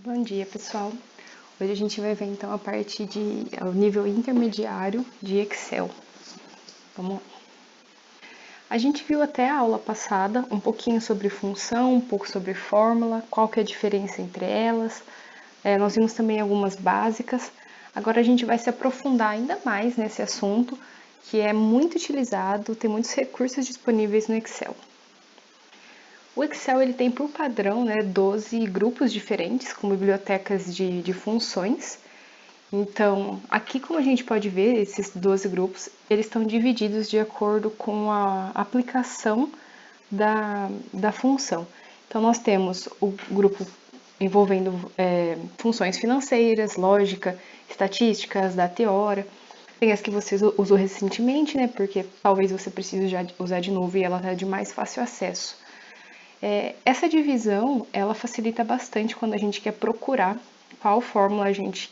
Bom dia, pessoal. Hoje a gente vai ver então a parte de o nível intermediário de Excel. Vamos lá. A gente viu até a aula passada um pouquinho sobre função, um pouco sobre fórmula, qual que é a diferença entre elas. Nós vimos também algumas básicas. Agora a gente vai se aprofundar ainda mais nesse assunto, que é muito utilizado, tem muitos recursos disponíveis no Excel. O Excel ele tem por padrão 12 grupos diferentes, com bibliotecas de funções. Então, aqui como a gente pode ver, esses 12 grupos, eles estão divididos de acordo com a aplicação da função. Então, nós temos o grupo envolvendo funções financeiras, lógica, estatísticas, data e hora. Tem as que você usou recentemente, porque talvez você precise já usar de novo e ela está de mais fácil acesso. Essa divisão, ela facilita bastante quando a gente quer procurar qual fórmula a gente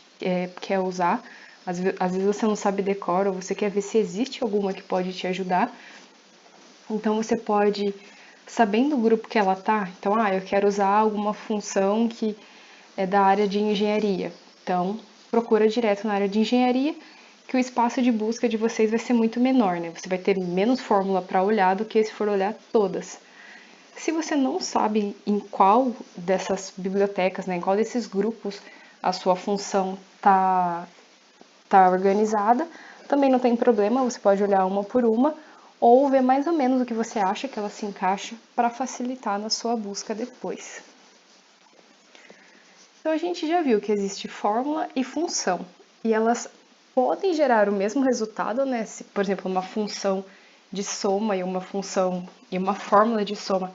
quer usar. Às vezes você não sabe decor, ou você quer ver se existe alguma que pode te ajudar. Então você pode, sabendo o grupo que ela tá, então, eu quero usar alguma função que é da área de engenharia. Então, procura direto na área de engenharia, que o espaço de busca de vocês vai ser muito menor, Você vai ter menos fórmula para olhar do que se for olhar todas. Se você não sabe em qual dessas bibliotecas, em qual desses grupos a sua função tá organizada, também não tem problema, você pode olhar uma por uma ou ver mais ou menos o que você acha que ela se encaixa para facilitar na sua busca depois. Então a gente já viu que existe fórmula e função, e elas podem gerar o mesmo resultado, Se, por exemplo, uma função de soma e uma função e uma fórmula de soma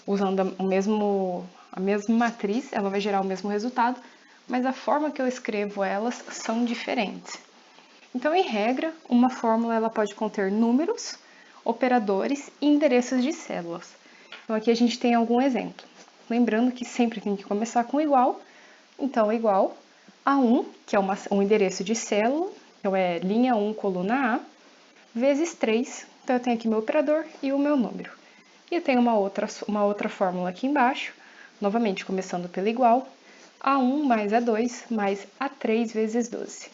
usando a mesma matriz, ela vai gerar o mesmo resultado, mas a forma que eu escrevo elas são diferentes. Então, em regra, uma fórmula ela pode conter números, operadores e endereços de células. Então, aqui a gente tem algum exemplo. Lembrando que sempre tem que começar com igual. Então, igual a 1, que é um endereço de célula, então é linha 1, coluna A, vezes 3. Então, eu tenho aqui meu operador e o meu número. E eu tenho uma outra fórmula aqui embaixo, novamente começando pelo igual, A1 mais A2 mais A3 vezes 12.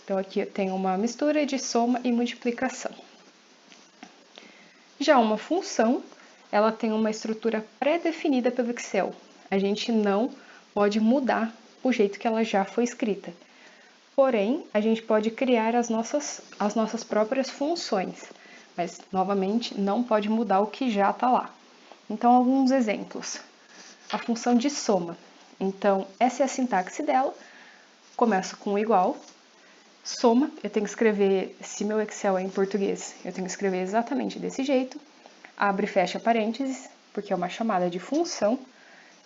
Então, aqui eu tenho uma mistura de soma e multiplicação. Já uma função, ela tem uma estrutura pré-definida pelo Excel. A gente não pode mudar o jeito que ela já foi escrita. Porém, a gente pode criar as nossas próprias funções, mas, novamente, não pode mudar o que já está lá. Então, alguns exemplos. A função de soma. Então, essa é a sintaxe dela. Começo com igual. Soma, eu tenho que escrever, se meu Excel é em português, eu tenho que escrever exatamente desse jeito. Abre e fecha parênteses, porque é uma chamada de função.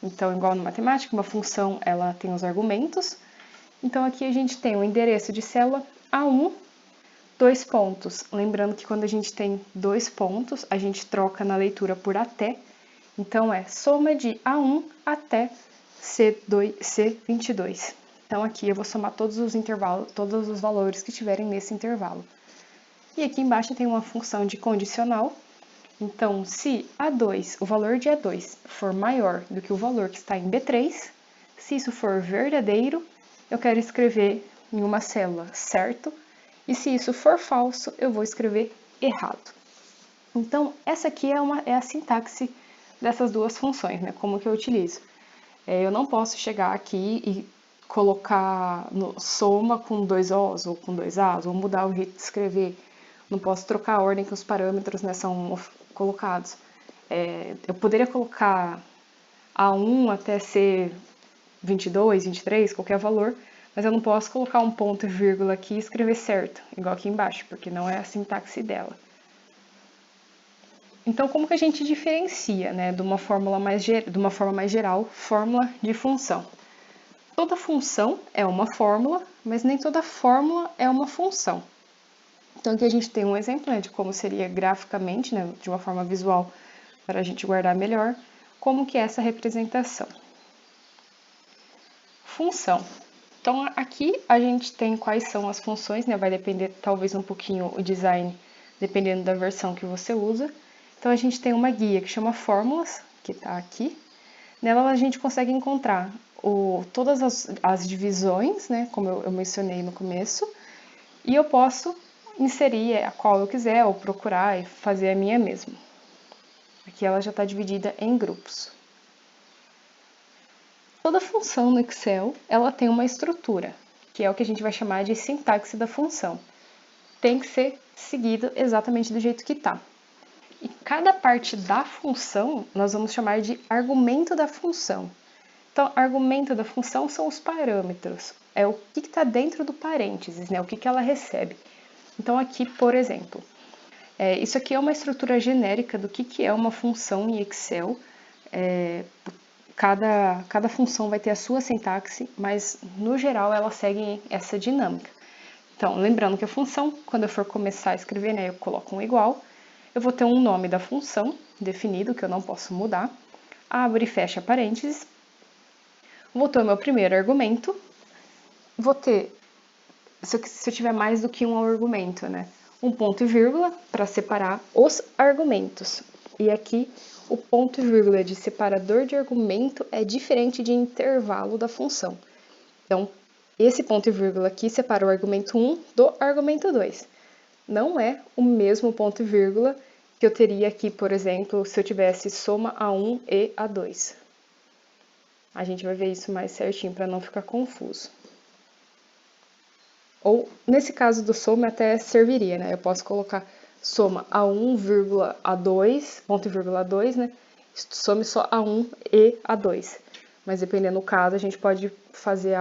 Então, igual no matemática, uma função ela tem os argumentos. Então, aqui a gente tem o endereço de célula A1, 2 pontos. Lembrando que quando a gente tem 2 pontos, a gente troca na leitura por até. Então, é soma de A1 até C22. Então, aqui eu vou somar todos os intervalos, todos os valores que tiverem nesse intervalo. E aqui embaixo tem uma função de condicional. Então, se A2, o valor de A2 for maior do que o valor que está em B3, se isso for verdadeiro, eu quero escrever em uma célula certo, e se isso for falso, eu vou escrever errado. Então, essa aqui é a sintaxe dessas duas funções, Como que eu utilizo. Eu não posso chegar aqui e colocar soma com 2 Os ou com 2 As, ou mudar o jeito de escrever. Não posso trocar a ordem que os parâmetros são colocados. Eu poderia colocar A1 até C22, 23, qualquer valor, mas eu não posso colocar um ponto e vírgula aqui e escrever certo, igual aqui embaixo, porque não é a sintaxe dela. Então, como que a gente diferencia, de uma forma mais geral, fórmula de função? Toda função é uma fórmula, mas nem toda fórmula é uma função. Então, aqui a gente tem um exemplo de como seria graficamente, de uma forma visual, para a gente guardar melhor, como que é essa representação. Função. Então, aqui a gente tem quais são as funções, vai depender talvez um pouquinho o design, dependendo da versão que você usa. Então, a gente tem uma guia que chama Fórmulas, que está aqui. Nela a gente consegue encontrar todas as divisões, né, como eu mencionei no começo, e eu posso inserir a qual eu quiser, ou procurar e fazer a minha mesma. Aqui ela já está dividida em grupos. Toda função no Excel, ela tem uma estrutura, que é o que a gente vai chamar de sintaxe da função. Tem que ser seguido exatamente do jeito que está. E cada parte da função, nós vamos chamar de argumento da função. Então, argumento da função são os parâmetros, é o que está dentro do parênteses, né? O que ela recebe. Então, aqui, por exemplo, isso aqui é uma estrutura genérica do que é uma função em Excel. Cada função vai ter a sua sintaxe, mas no geral elas seguem essa dinâmica. Então, lembrando que a função, quando eu for começar a escrever, né, eu coloco um igual, eu vou ter um nome da função definido, que eu não posso mudar, abro e fecha parênteses, vou ter o meu primeiro argumento, vou ter, se eu tiver mais do que um argumento, né, um ponto e vírgula para separar os argumentos. E aqui, o ponto e vírgula de separador de argumento é diferente de intervalo da função. Então, esse ponto e vírgula aqui separa o argumento 1 do argumento 2. Não é o mesmo ponto e vírgula que eu teria aqui, por exemplo, se eu tivesse soma A1 e A2. A gente vai ver isso mais certinho para não ficar confuso. Ou, nesse caso do soma, até serviria, né? Eu posso colocar soma A1, A2, ponto e vírgula A2, né? Some só A1 e A2. Mas dependendo do caso, a gente pode fazer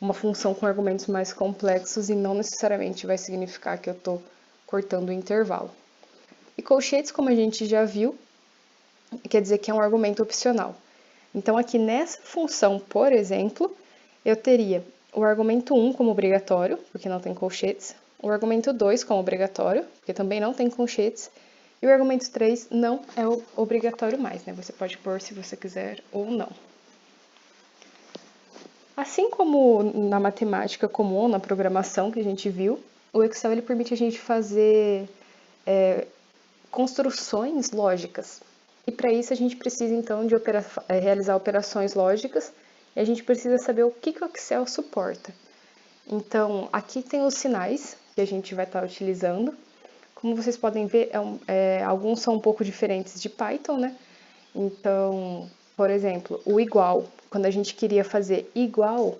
uma função com argumentos mais complexos e não necessariamente vai significar que eu estou cortando o intervalo. E colchetes, como a gente já viu, quer dizer que é um argumento opcional. Então, aqui nessa função, por exemplo, eu teria o argumento 1 como obrigatório, porque não tem colchetes, o argumento 2 como obrigatório, porque também não tem colchetes, e o argumento 3 não é obrigatório mais, né? Você pode pôr se você quiser ou não. Assim como na matemática comum, na programação que a gente viu, o Excel ele permite a gente fazer construções lógicas. E para isso a gente precisa então de realizar operações lógicas e a gente precisa saber o que o Excel suporta. Então, aqui tem os sinais que a gente vai estar utilizando. Como vocês podem ver, alguns são um pouco diferentes de Python, né? Então, por exemplo, o igual. Quando a gente queria fazer igual,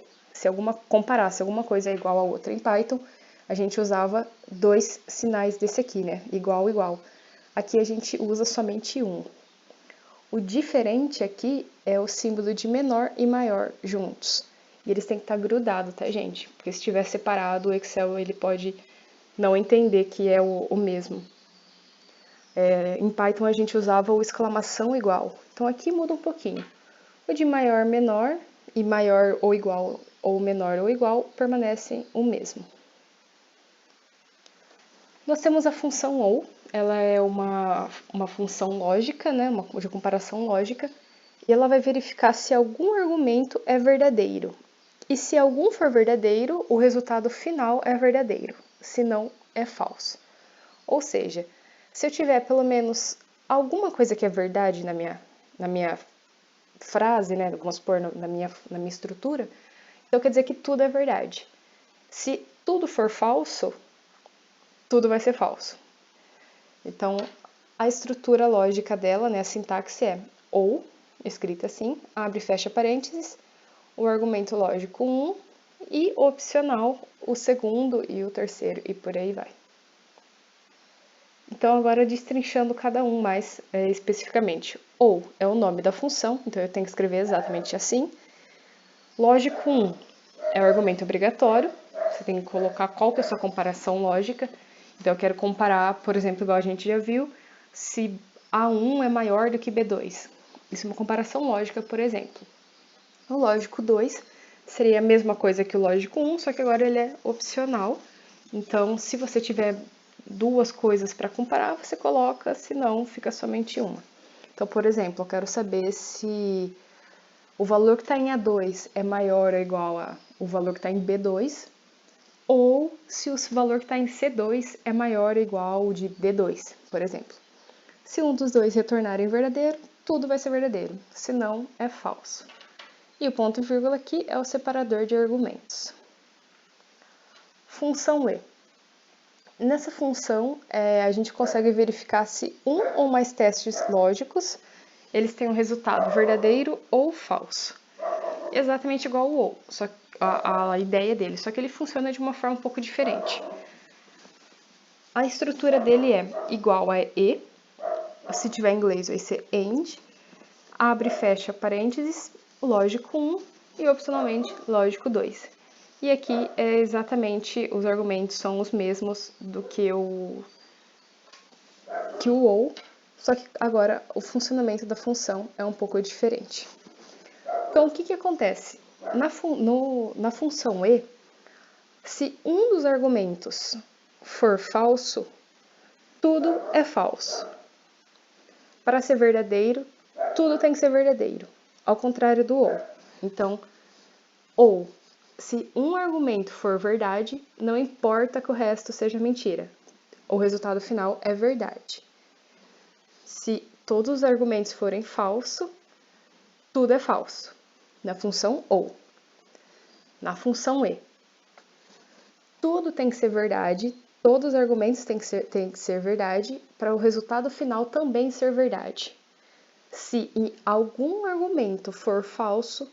comparasse alguma coisa igual a outra em Python, a gente usava dois sinais desse aqui, né? Igual, igual. Aqui a gente usa somente um. O diferente aqui é o símbolo de menor e maior juntos. E eles têm que estar grudados, tá, gente? Porque se estiver separado, o Excel ele pode não entender que é o mesmo. Em Python a gente usava o exclamação igual. Então aqui muda um pouquinho. O de maior, menor e maior ou igual ou menor ou igual permanecem o mesmo. Nós temos a função OU. Ela é uma função lógica, né, de comparação lógica, e ela vai verificar se algum argumento é verdadeiro. E se algum for verdadeiro, o resultado final é verdadeiro, se não, é falso. Ou seja, se eu tiver pelo menos alguma coisa que é verdade na minha frase, né, vamos supor, na minha estrutura, então quer dizer que tudo é verdade. Se tudo for falso, tudo vai ser falso. Então, a estrutura lógica dela, né, a sintaxe é ou, escrita assim, abre e fecha parênteses, o argumento lógico 1 e opcional o segundo e o terceiro e por aí vai. Então, agora destrinchando cada um mais especificamente. Ou é o nome da função, então eu tenho que escrever exatamente assim. Lógico 1 é o argumento obrigatório, você tem que colocar qual que é a sua comparação lógica. Então, eu quero comparar, por exemplo, igual a gente já viu, se A1 é maior do que B2. Isso é uma comparação lógica, por exemplo. O lógico 2 seria a mesma coisa que o lógico 1, só que agora ele é opcional. Então, se você tiver duas coisas para comparar, você coloca, se não, fica somente uma. Então, por exemplo, eu quero saber se o valor que está em A2 é maior ou igual ao valor que está em B2, ou se o valor que está em C2 é maior ou igual ao de D2, por exemplo. Se um dos dois retornarem verdadeiro, tudo vai ser verdadeiro, se não, é falso. E o ponto e vírgula aqui é o separador de argumentos. Função E. Nessa função, a gente consegue verificar se um ou mais testes lógicos eles têm um resultado verdadeiro ou falso. Exatamente igual ao OU, só a ideia dele, só que ele funciona de uma forma um pouco diferente. A estrutura dele é igual a E, se tiver em inglês vai ser AND, abre e fecha parênteses, lógico 1 e opcionalmente lógico 2. E aqui é exatamente, os argumentos são os mesmos do que o OU, só que agora o funcionamento da função é um pouco diferente. Então, o que acontece? Na função E, se um dos argumentos for falso, tudo é falso. Para ser verdadeiro, tudo tem que ser verdadeiro, ao contrário do ou. Então, ou, se um argumento for verdade, não importa que o resto seja mentira. O resultado final é verdade. Se todos os argumentos forem falsos, tudo é falso. Na função ou. Na função E, tudo tem que ser verdade, todos os argumentos têm que ser verdade, para o resultado final também ser verdade. Se em algum argumento for falso,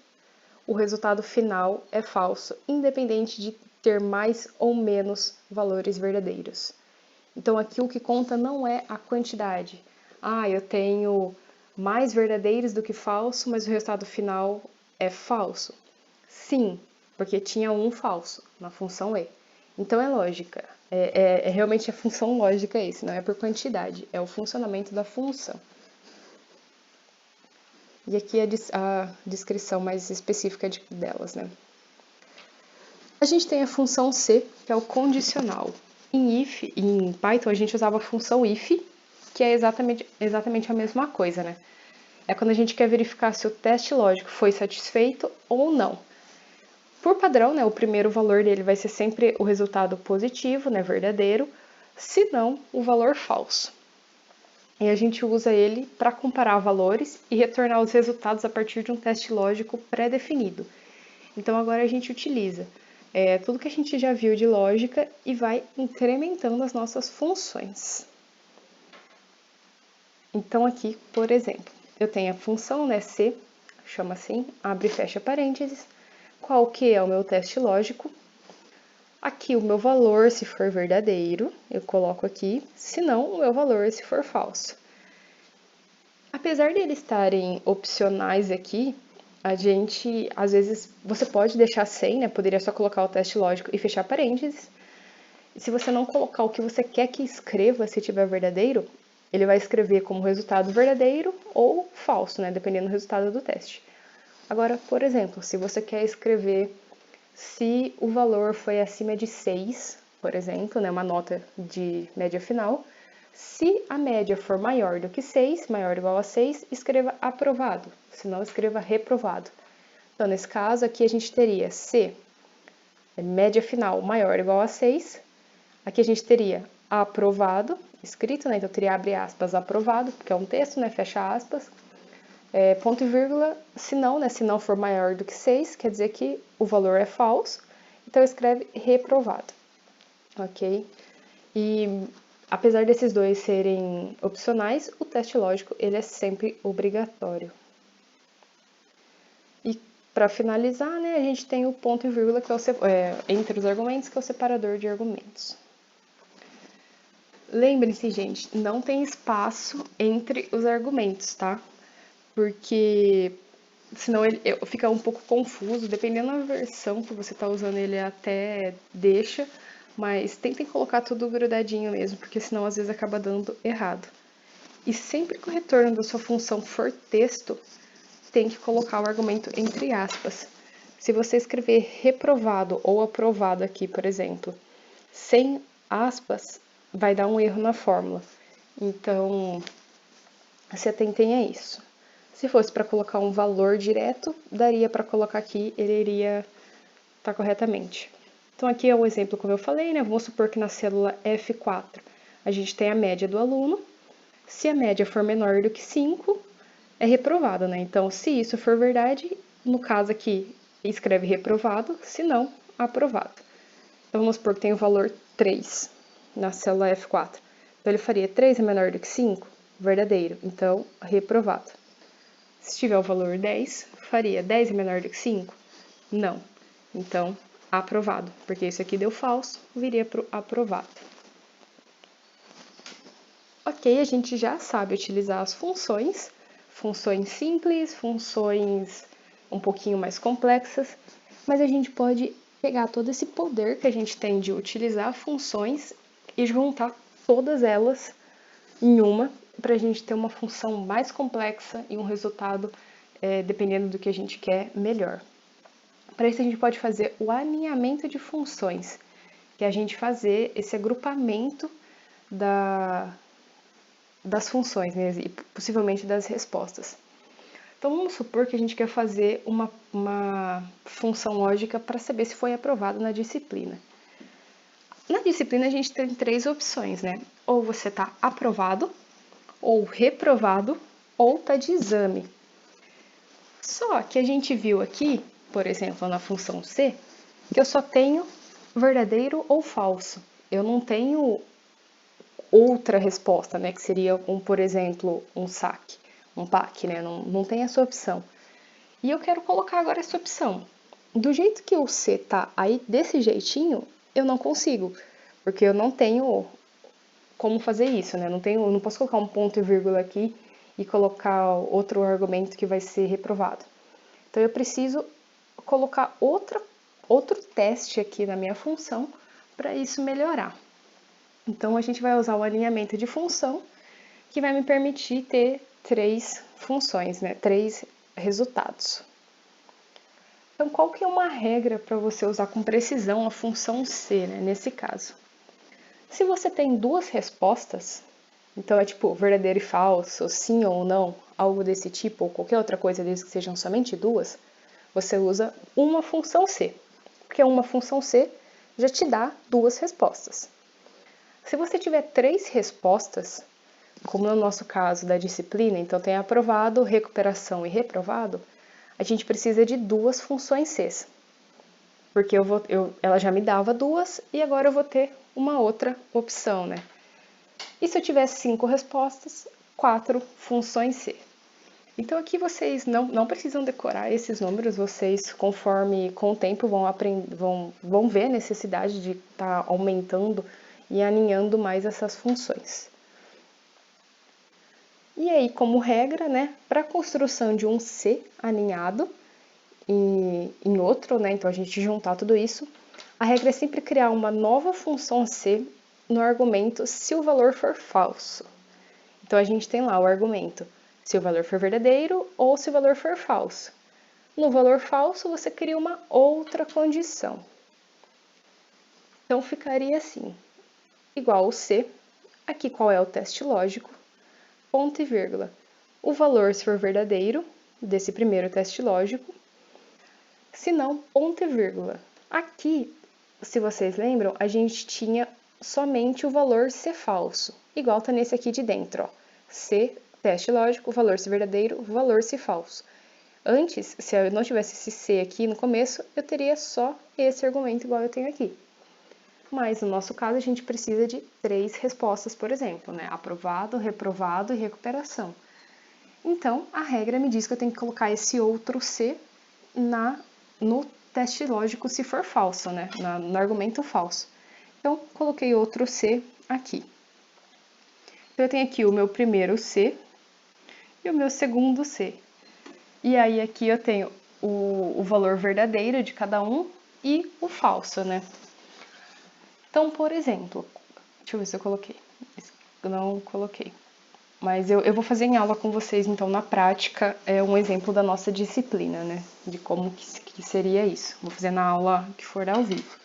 o resultado final é falso, independente de ter mais ou menos valores verdadeiros. Então aqui o que conta não é a quantidade. Eu tenho mais verdadeiros do que falso, mas o resultado final é falso. Sim, porque tinha um falso na função E. Então é lógica. Realmente a função lógica esse, não é por quantidade, é o funcionamento da função. E aqui a descrição mais específica delas, né? A gente tem a função C, que é o condicional. Em Python a gente usava a função if, que é exatamente a mesma coisa, né? É quando a gente quer verificar se o teste lógico foi satisfeito ou não. Por padrão, né, o primeiro valor dele vai ser sempre o resultado positivo, né, verdadeiro, se não o valor falso. E a gente usa ele para comparar valores e retornar os resultados a partir de um teste lógico pré-definido. Então agora a gente utiliza tudo que a gente já viu de lógica e vai incrementando as nossas funções. Então aqui, por exemplo, eu tenho a função, né, C, chama assim, abre e fecha parênteses, qual que é o meu teste lógico. Aqui o meu valor, se for verdadeiro, eu coloco aqui, se não, o meu valor, se for falso. Apesar de eles estarem opcionais aqui, a gente, às vezes, você pode deixar sem, né? Poderia só colocar o teste lógico e fechar parênteses. E se você não colocar o que você quer que escreva, se tiver verdadeiro, ele vai escrever como resultado verdadeiro ou falso, né? Dependendo do resultado do teste. Agora, por exemplo, se você quer escrever se o valor foi acima de 6, por exemplo, né, uma nota de média final, se a média for maior do que 6, maior ou igual a 6, escreva aprovado, se não, escreva reprovado. Então, nesse caso aqui a gente teria se média final maior ou igual a 6, aqui a gente teria aprovado, escrito, né, então teria abre aspas aprovado, porque é um texto, né, fecha aspas, ponto e vírgula, se não, né, se não for maior do que 6, quer dizer que o valor é falso, então escreve reprovado, ok? E apesar desses dois serem opcionais, o teste lógico ele é sempre obrigatório. E para finalizar, né, a gente tem o ponto e vírgula, que é entre os argumentos, que é o separador de argumentos. Lembrem-se, gente, não tem espaço entre os argumentos, tá? Porque senão ele fica um pouco confuso, dependendo da versão que você está usando, ele até deixa, mas tentem colocar tudo grudadinho mesmo, porque senão às vezes acaba dando errado. E sempre que o retorno da sua função for texto, tem que colocar o argumento entre aspas. Se você escrever reprovado ou aprovado aqui, por exemplo, sem aspas, vai dar um erro na fórmula. Então, se atentem a isso. Se fosse para colocar um valor direto, daria para colocar aqui, ele iria estar corretamente. Então aqui é um exemplo, como eu falei, né? Vamos supor que na célula F4 a gente tem a média do aluno. Se a média for menor do que 5, é reprovado, né? Então, se isso for verdade, No caso aqui, escreve reprovado, se não, aprovado. Então, vamos supor que tem o valor 3 na célula F4. Então, ele faria 3 é menor do que 5? Verdadeiro. Então, reprovado. Se tiver o valor 10, faria 10 é menor do que 5? Não. Então, aprovado. Porque isso aqui deu falso, viria para o aprovado. Ok, a gente já sabe utilizar as funções simples, funções um pouquinho mais complexas, mas a gente pode pegar todo esse poder que a gente tem de utilizar funções e juntar todas elas em uma, para a gente ter uma função mais complexa e um resultado, dependendo do que a gente quer, melhor. Para isso a gente pode fazer o alinhamento de funções, que é a gente fazer esse agrupamento das funções, né, e possivelmente das respostas. Então, vamos supor que a gente quer fazer uma função lógica para saber se foi aprovado na disciplina. Na disciplina, a gente tem 3 opções, né? Ou você está aprovado, ou reprovado, ou está de exame. Só que a gente viu aqui, por exemplo, na função C, que eu só tenho verdadeiro ou falso. Eu não tenho outra resposta, né? Que seria, por exemplo, um saque, um PAC, né? Não tem essa opção. E eu quero colocar agora essa opção. Do jeito que o C tá aí, desse jeitinho, eu não consigo, porque eu não tenho como fazer isso, né? Não posso colocar um ponto e vírgula aqui e colocar outro argumento que vai ser reprovado. Então, eu preciso colocar outro teste aqui na minha função para isso melhorar. Então, a gente vai usar o alinhamento de função, que vai me permitir ter 3 funções, né? 3 resultados. Então, qual que é uma regra para você usar com precisão a função C, né, nesse caso? Se você tem 2 respostas, então é tipo verdadeiro e falso, sim ou não, algo desse tipo, ou qualquer outra coisa desde que sejam somente 2, você usa uma função C, porque uma função C já te dá 2 respostas. Se você tiver 3 respostas, como no nosso caso da disciplina, então tem aprovado, recuperação e reprovado, a gente precisa de 2 funções C. Porque ela já me dava 2 e agora eu vou ter uma outra opção, né? E se eu tivesse 5 respostas, 4 funções C. Então aqui vocês não precisam decorar esses números, vocês conforme com o tempo vão ver a necessidade de estar aumentando e alinhando mais essas funções. E aí, como regra, né, para a construção de um C alinhado em outro, né, então a gente juntar tudo isso, a regra é sempre criar uma nova função C no argumento se o valor for falso. Então a gente tem lá o argumento se o valor for verdadeiro ou se o valor for falso. No valor falso, você cria uma outra condição. Então ficaria assim, igual o C, aqui qual é o teste lógico, ponto e vírgula. O valor se for verdadeiro, desse primeiro teste lógico, se não, ponto e vírgula. Aqui, se vocês lembram, a gente tinha somente o valor ser falso, igual tá nesse aqui de dentro, ó. C, teste lógico, valor se verdadeiro, valor se falso. Antes, se eu não tivesse esse C aqui no começo, eu teria só esse argumento igual eu tenho aqui. Mas no nosso caso, a gente precisa de 3 respostas, por exemplo, né? Aprovado, reprovado e recuperação. Então, a regra me diz que eu tenho que colocar esse outro C no teste lógico se for falso, né? No argumento falso. Então, coloquei outro C aqui. Então, eu tenho aqui o meu primeiro C e o meu segundo C. E aí, aqui eu tenho o valor verdadeiro de cada um e o falso, né? Então, por exemplo, deixa eu ver se eu coloquei. Eu não coloquei. Mas eu vou fazer em aula com vocês, então, na prática, um exemplo da nossa disciplina, né? De como que seria isso. Vou fazer na aula que for ao vivo.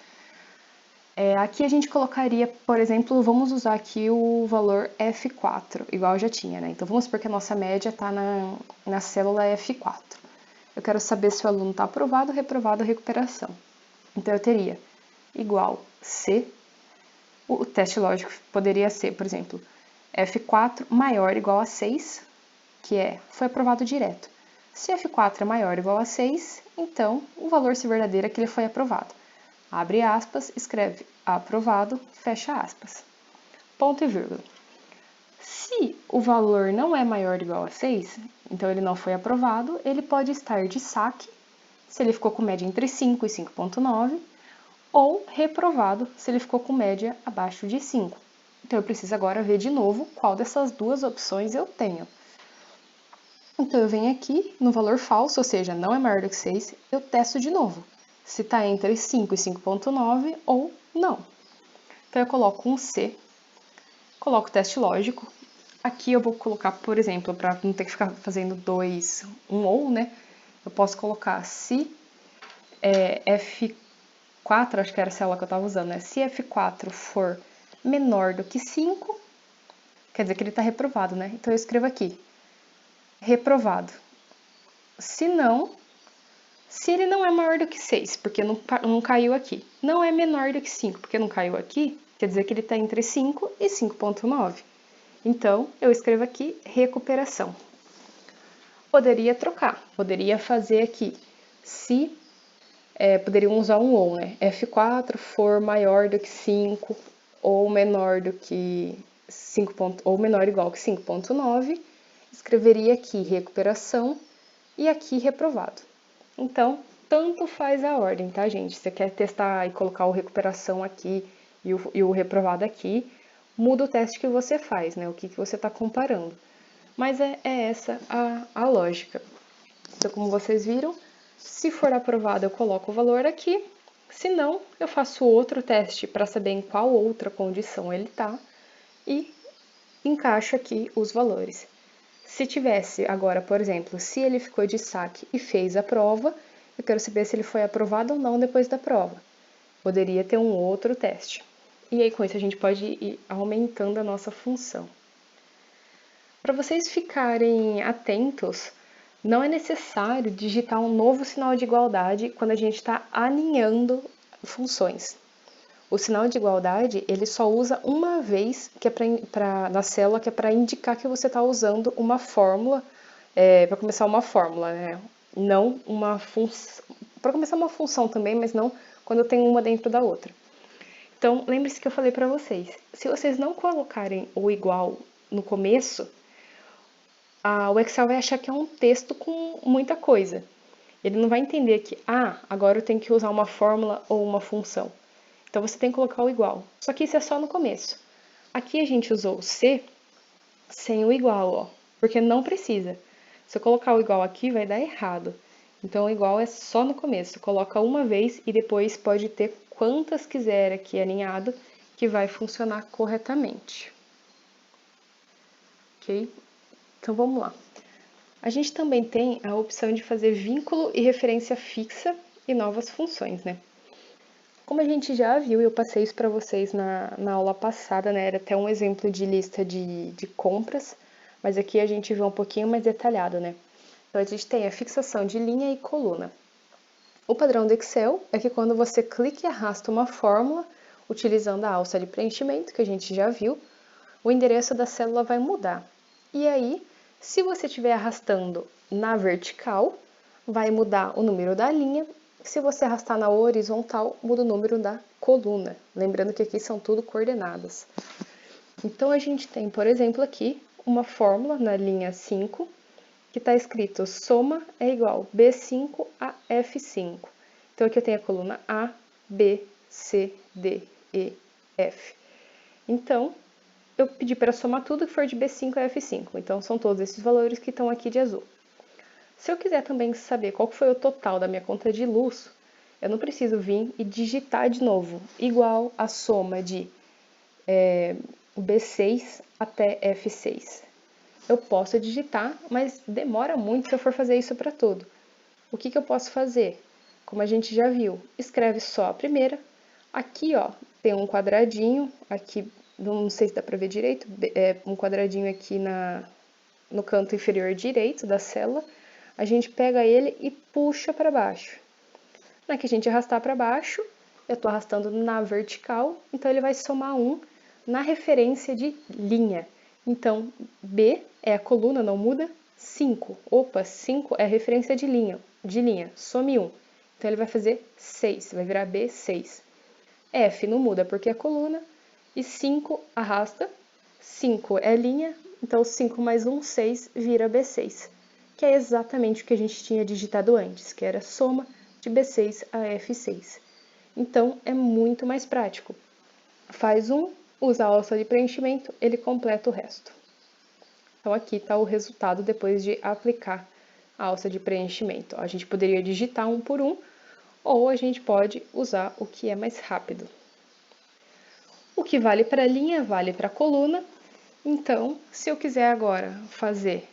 Aqui a gente colocaria, por exemplo, vamos usar aqui o valor F4, igual eu já tinha, né? Então, vamos supor que a nossa média está na célula F4. Eu quero saber se o aluno está aprovado, reprovado, recuperação. Então, eu teria igual C. O teste lógico poderia ser, por exemplo, F4 maior ou igual a 6, que foi aprovado direto. Se F4 é maior ou igual a 6, então o valor se verdadeiro é que ele foi aprovado. Abre aspas, escreve aprovado, fecha aspas. Ponto e vírgula. Se o valor não é maior ou igual a 6, então ele não foi aprovado, ele pode estar de saque, se ele ficou com média entre 5 e 5,9, ou reprovado, se ele ficou com média abaixo de 5. Então eu preciso agora ver de novo qual dessas duas opções eu tenho. Então eu venho aqui no valor falso, ou seja, não é maior do que 6, eu testo de novo, se está entre 5 e 5,9 ou não. Então eu coloco um C, coloco o teste lógico. Aqui eu vou colocar, por exemplo, para não ter que ficar fazendo um ou, né? Eu posso colocar se F4, acho que era a célula que eu estava usando, né? Se F4 for menor do que 5, quer dizer que ele está reprovado, né? Então eu escrevo aqui, reprovado. Se ele não é maior do que 6, porque não caiu aqui. Não é menor do que 5, porque não caiu aqui, quer dizer que ele está entre 5 e 5,9. Então, eu escrevo aqui recuperação. Poderia trocar, poderia fazer aqui, se poderiam usar um ou, né? F4 for maior do que 5 ou menor do que 5, ou menor ou igual que 5,9, escreveria aqui recuperação e aqui reprovado. Então, tanto faz a ordem, tá, gente? Você quer testar e colocar o recuperação aqui e o reprovado aqui, muda o teste que você faz, né? O que você está comparando. Mas é essa a lógica. Então, como vocês viram, se for aprovado, eu coloco o valor aqui. Se não, eu faço outro teste para saber em qual outra condição ele está e encaixo aqui os valores. Se tivesse agora, por exemplo, se ele ficou de saque e fez a prova, eu quero saber se ele foi aprovado ou não depois da prova. Poderia ter um outro teste. E aí, com isso, a gente pode ir aumentando a nossa função. Para vocês ficarem atentos, não é necessário digitar um novo sinal de igualdade quando a gente está alinhando funções. O sinal de igualdade, ele só usa uma vez que é na célula, que é para indicar que você está usando uma fórmula, para começar uma fórmula, né? Não uma função. Para começar uma função também, mas não quando eu tenho uma dentro da outra. Então, lembre-se que eu falei para vocês, se vocês não colocarem o igual no começo, o Excel vai achar que é um texto com muita coisa. Ele não vai entender que, agora eu tenho que usar uma fórmula ou uma função. Então, você tem que colocar o igual. Só que isso é só no começo. Aqui a gente usou o C sem o igual, ó, porque não precisa. Se eu colocar o igual aqui, vai dar errado. Então, o igual é só no começo. Coloca uma vez e depois pode ter quantas quiser aqui alinhado, que vai funcionar corretamente. Ok? Então, vamos lá. A gente também tem a opção de fazer vínculo e referência fixa e novas funções, né? Como a gente já viu, eu passei isso para vocês na aula passada, né? Era até um exemplo de lista de compras, mas aqui a gente vê um pouquinho mais detalhado, né? Então, a gente tem a fixação de linha e coluna. O padrão do Excel é que quando você clica e arrasta uma fórmula, utilizando a alça de preenchimento, que a gente já viu, o endereço da célula vai mudar. E aí, se você estiver arrastando na vertical, vai mudar o número da linha. Se você arrastar na horizontal, muda o número da coluna. Lembrando que aqui são tudo coordenadas. Então, a gente tem, por exemplo, aqui uma fórmula na linha 5, que está escrito soma é igual B5 a F5. Então, aqui eu tenho a coluna A, B, C, D, E, F. Então, eu pedi para somar tudo que for de B5 a F5. Então, são todos esses valores que estão aqui de azul. Se eu quiser também saber qual foi o total da minha conta de luz, eu não preciso vir e digitar de novo, igual a soma de B6 até F6. Eu posso digitar, mas demora muito se eu for fazer isso para tudo. O que eu posso fazer? Como a gente já viu, escreve só a primeira. Aqui, ó, tem um quadradinho, aqui, não sei se dá para ver direito, um quadradinho aqui no canto inferior direito da célula. A gente pega ele e puxa para baixo. Na que a gente arrastar para baixo, eu estou arrastando na vertical, então ele vai somar 1 na referência de linha. Então, B é a coluna, não muda, 5. Opa, 5 é referência de linha. Some 1. Então, ele vai fazer 6, vai virar B6. F não muda porque é coluna. E 5 arrasta. 5 é linha, então 5 mais 1, 6, vira B6. Que é exatamente o que a gente tinha digitado antes, que era soma de B6 a F6. Então, é muito mais prático. Faz um, usa a alça de preenchimento, ele completa o resto. Então, aqui está o resultado depois de aplicar a alça de preenchimento. A gente poderia digitar um por um, ou a gente pode usar o que é mais rápido. O que vale para a linha, vale para a coluna. Então, se eu quiser agora fazer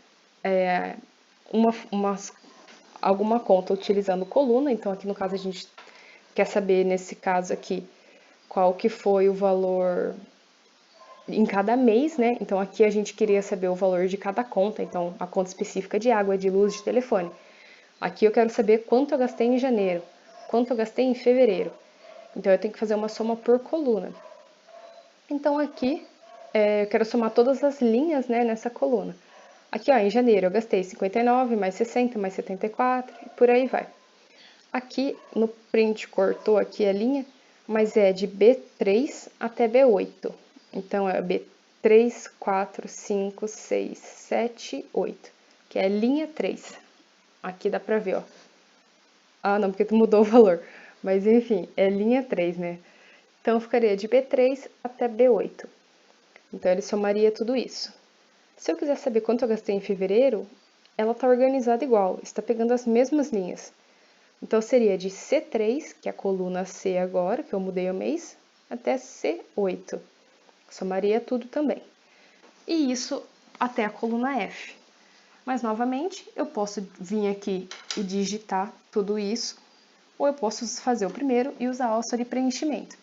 alguma conta utilizando coluna, então aqui no caso a gente quer saber, nesse caso aqui, qual que foi o valor em cada mês, né? Então aqui a gente queria saber o valor de cada conta, então a conta específica de água, de luz, de telefone. Aqui eu quero saber quanto eu gastei em janeiro, quanto eu gastei em fevereiro. Então eu tenho que fazer uma soma por coluna. Então aqui eu quero somar todas as linhas, né, nessa coluna. Aqui, ó, em janeiro eu gastei 59, mais 60, mais 74, e por aí vai. Aqui no print cortou aqui a linha, mas é de B3 até B8. Então, é B3, 4, 5, 6, 7, 8, que é linha 3. Aqui dá pra ver, ó. Ah, não, porque tu mudou o valor. Mas, enfim, é linha 3, né? Então, ficaria de B3 até B8. Então, ele somaria tudo isso. Se eu quiser saber quanto eu gastei em fevereiro, ela está organizada igual, está pegando as mesmas linhas. Então, seria de C3, que é a coluna C agora, que eu mudei o mês, até C8. Somaria tudo também. E isso até a coluna F. Mas, novamente, eu posso vir aqui e digitar tudo isso, ou eu posso fazer o primeiro e usar a alça de preenchimento.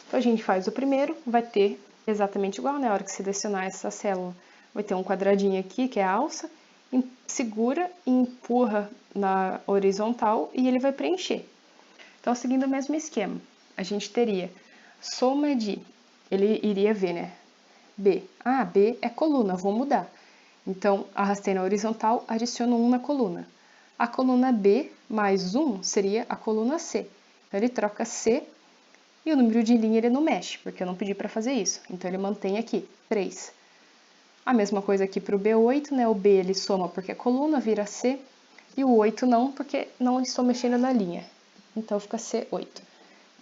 Então, a gente faz o primeiro, vai ter exatamente igual, né? Na hora que selecionar essa célula, vai ter um quadradinho aqui, que é a alça, segura e empurra na horizontal e ele vai preencher. Então, seguindo o mesmo esquema, a gente teria soma de, ele iria ver, né? B. Ah, B é coluna, vou mudar. Então, arrastei na horizontal, adiciono 1 na coluna. A coluna B mais 1 seria a coluna C. Então, ele troca C e o número de linha ele não mexe, porque eu não pedi para fazer isso. Então, ele mantém aqui, 3. A mesma coisa aqui para o B8, né? O B ele soma porque é coluna, vira C. E o 8 não, porque não estou mexendo na linha. Então, fica C8.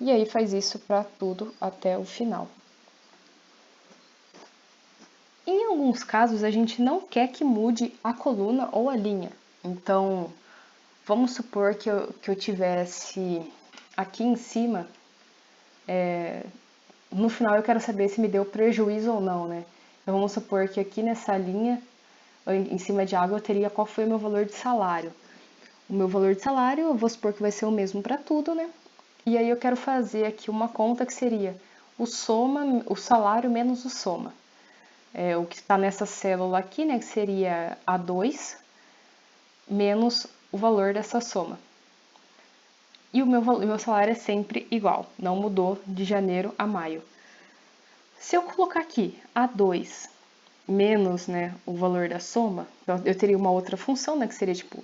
E aí, faz isso para tudo até o final. Em alguns casos, a gente não quer que mude a coluna ou a linha. Então, vamos supor que eu tivesse aqui em cima, no final eu quero saber se me deu prejuízo ou não, né? Então, vamos supor que aqui nessa linha, em cima de água, eu teria qual foi o meu valor de salário. O meu valor de salário, eu vou supor que vai ser o mesmo para tudo, né? E aí eu quero fazer aqui uma conta que seria o salário menos o soma. O que está nessa célula aqui, né, que seria A2, menos o valor dessa soma. E o meu salário é sempre igual, não mudou de janeiro a maio. Se eu colocar aqui A2 menos, né, o valor da soma, então eu teria uma outra função, né, que seria tipo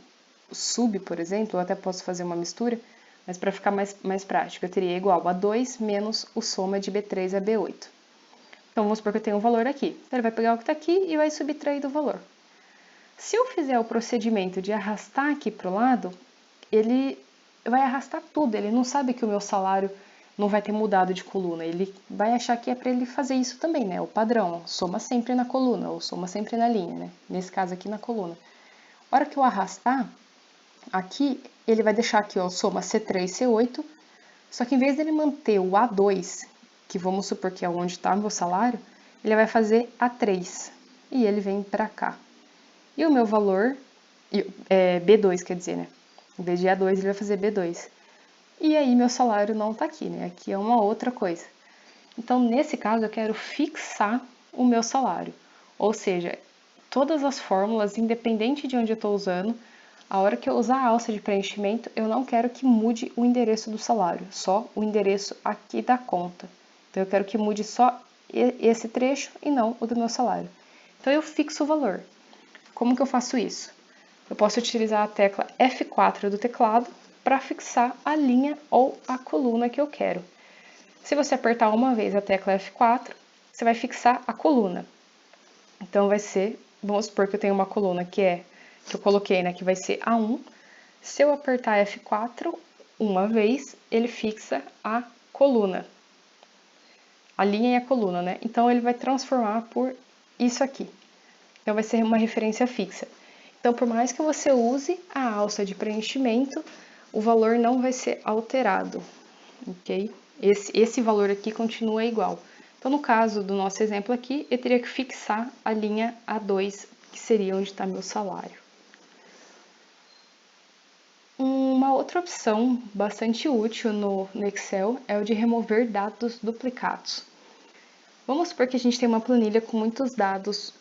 sub, por exemplo, eu até posso fazer uma mistura, mas para ficar mais prático, eu teria igual a 2 menos o soma de B3 a B8. Então, vamos supor que eu tenho um valor aqui. Então, ele vai pegar o que está aqui e vai subtrair do valor. Se eu fizer o procedimento de arrastar aqui para o lado, ele vai arrastar tudo. Ele não sabe que o meu salário não vai ter mudado de coluna. Ele vai achar que é para ele fazer isso também, né? O padrão, soma sempre na coluna ou soma sempre na linha, né? Nesse caso aqui na coluna. A hora que eu arrastar, aqui ele vai deixar aqui, ó, soma C3, C8, só que em vez dele manter o A2, que vamos supor que é onde está o meu salário, ele vai fazer A3 e ele vem para cá. E o meu valor, B2 quer dizer, né? Em vez de A2 ele vai fazer B2. E aí meu salário não está aqui, né? Aqui é uma outra coisa. Então nesse caso eu quero fixar o meu salário. Ou seja, todas as fórmulas, independente de onde eu estou usando, a hora que eu usar a alça de preenchimento, eu não quero que mude o endereço do salário, só o endereço aqui da conta. Então, eu quero que mude só esse trecho e não o do meu salário. Então, eu fixo o valor. Como que eu faço isso? eu posso utilizar a tecla F4 do teclado para fixar a linha ou a coluna que eu quero. Se você apertar uma vez a tecla F4, você vai fixar a coluna. Então vai ser, vamos supor que eu tenho uma coluna que eu coloquei, né, que vai ser A1. Se eu apertar F4 uma vez, ele fixa a coluna. A linha e a coluna, né? Então ele vai transformar por isso aqui. Então vai ser uma referência fixa. Então, por mais que você use a alça de preenchimento, o valor não vai ser alterado, ok? Esse valor aqui continua igual. Então, no caso do nosso exemplo aqui, eu teria que fixar a linha A2, que seria onde está meu salário. Uma outra opção bastante útil no Excel é o de remover dados duplicados. Vamos supor que a gente tem uma planilha com muitos dados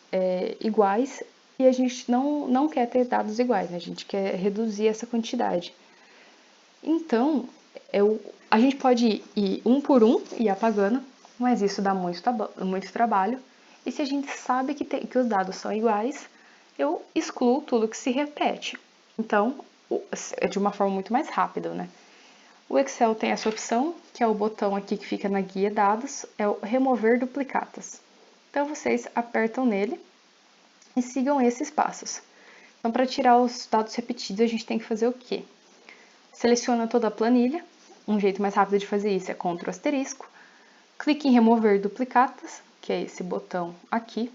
iguais e a gente não quer ter dados iguais, né? A gente quer reduzir essa quantidade. Então, a gente pode ir um por um e apagando, mas isso dá muito trabalho. E se a gente sabe que os dados são iguais, eu excluo tudo que se repete. Então, é de uma forma muito mais rápida, né? O Excel tem essa opção, que é o botão aqui que fica na guia dados, é o remover duplicatas. Então, vocês apertam nele e sigam esses passos. Então, para tirar os dados repetidos, a gente tem que fazer o quê? Seleciona toda a planilha. Um jeito mais rápido de fazer isso é Ctrl asterisco. Clique em remover duplicatas, que é esse botão aqui.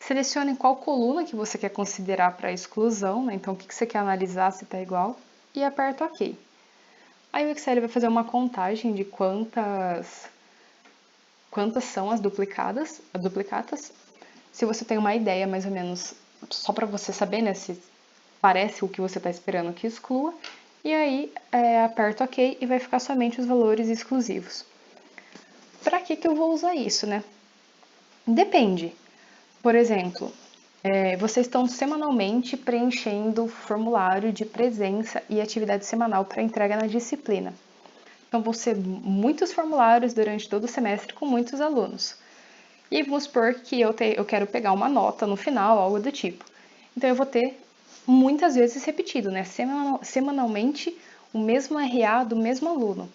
Selecione qual coluna que você quer considerar para exclusão, né? Então o que você quer analisar se está igual, e aperta OK. Aí o Excel vai fazer uma contagem de quantas são as duplicatas. Se você tem uma ideia mais ou menos, só para você saber, né, se parece o que você está esperando que exclua, e aí aperto OK e vai ficar somente os valores exclusivos. Para que eu vou usar isso, né? Depende. Por exemplo, vocês estão semanalmente preenchendo formulário de presença e atividade semanal para entrega na disciplina. Então, vão ser muitos formulários durante todo o semestre com muitos alunos. E vamos supor que eu quero pegar uma nota no final, algo do tipo. Então, eu vou ter muitas vezes repetido, né? Semanalmente, o mesmo RA do mesmo aluno.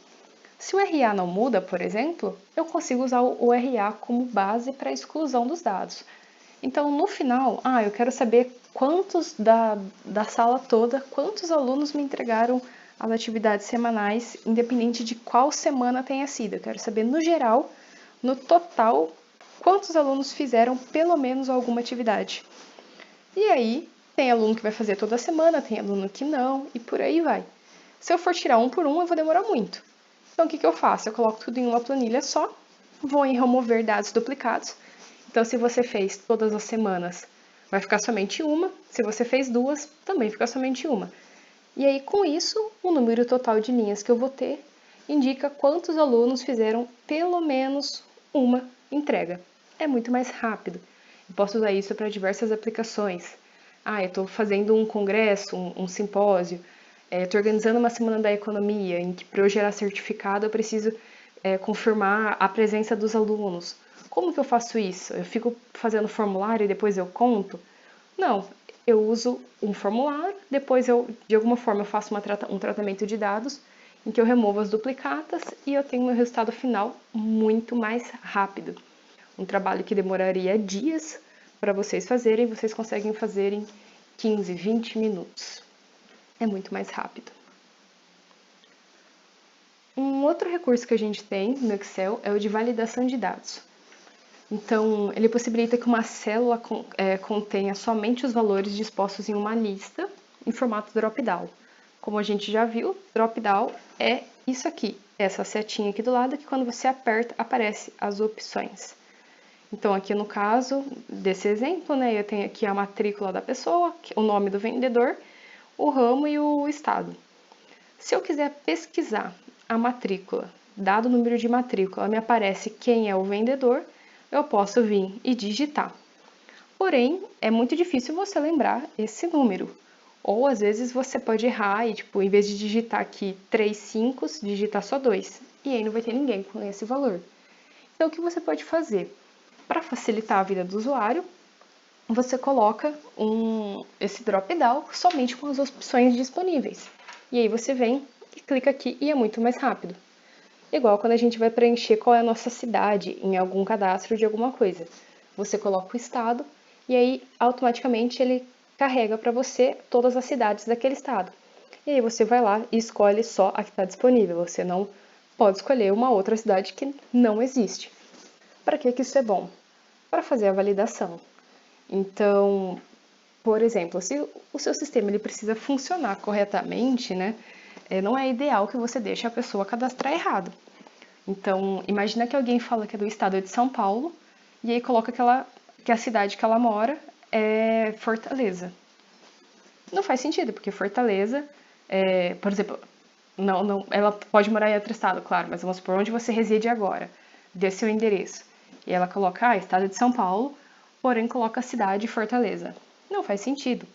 Se o RA não muda, por exemplo, eu consigo usar o RA como base para a exclusão dos dados. Então, no final, eu quero saber quantos da sala toda, quantos alunos me entregaram as atividades semanais, independente de qual semana tenha sido. Eu quero saber, no geral, no total, quantos alunos fizeram pelo menos alguma atividade. E aí, tem aluno que vai fazer toda semana, tem aluno que não, e por aí vai. Se eu for tirar um por um, eu vou demorar muito. Então, o que eu faço? Eu coloco tudo em uma planilha só, vou em remover dados duplicados. Então, se você fez todas as semanas, vai ficar somente uma. Se você fez duas, também fica somente uma. E aí, com isso, o número total de linhas que eu vou ter indica quantos alunos fizeram pelo menos uma entrega. É muito mais rápido. Eu posso usar isso para diversas aplicações. Eu estou fazendo um congresso, um simpósio, estou organizando uma semana da economia, em que para eu gerar certificado eu preciso confirmar a presença dos alunos. Como que eu faço isso? Eu fico fazendo formulário e depois eu conto? Não, eu uso um formulário, depois de alguma forma, eu faço um tratamento de dados em que eu removo as duplicatas e eu tenho meu resultado final muito mais rápido. Um trabalho que demoraria dias para vocês fazerem, vocês conseguem fazer em 15, 20 minutos. É muito mais rápido. Um outro recurso que a gente tem no Excel é o de validação de dados. Então, ele possibilita que uma célula contenha somente os valores dispostos em uma lista em formato drop-down. Como a gente já viu, drop-down é isso aqui, essa setinha aqui do lado, que quando você aperta, aparece as opções. Então, aqui no caso desse exemplo, né, eu tenho aqui a matrícula da pessoa, o nome do vendedor, o ramo e o estado. Se eu quiser pesquisar a matrícula, dado o número de matrícula, me aparece quem é o vendedor, eu posso vir e digitar. Porém, é muito difícil você lembrar esse número. Ou às vezes você pode errar e, em vez de digitar aqui 3 5, digitar só 2. E aí não vai ter ninguém com esse valor. Então, o que você pode fazer? Para facilitar a vida do usuário, você coloca esse drop-down somente com as opções disponíveis. E aí você vem e clica aqui e é muito mais rápido. Igual quando a gente vai preencher qual é a nossa cidade em algum cadastro de alguma coisa. Você coloca o estado e aí automaticamente ele carrega para você todas as cidades daquele estado. E aí você vai lá e escolhe só a que está disponível. Você não pode escolher uma outra cidade que não existe. Para que isso é bom? Para fazer a validação. Então, por exemplo, se o seu sistema ele precisa funcionar corretamente, né, não é ideal que você deixe a pessoa cadastrar errado. Então, imagina que alguém fala que é do estado de São Paulo e aí coloca que a cidade que ela mora é Fortaleza. Não faz sentido, porque Fortaleza, por exemplo, ela pode morar em outro estado, claro, mas vamos supor onde você reside agora, dê seu endereço. E ela coloca, estado de São Paulo, porém coloca a cidade Fortaleza. Não faz sentido.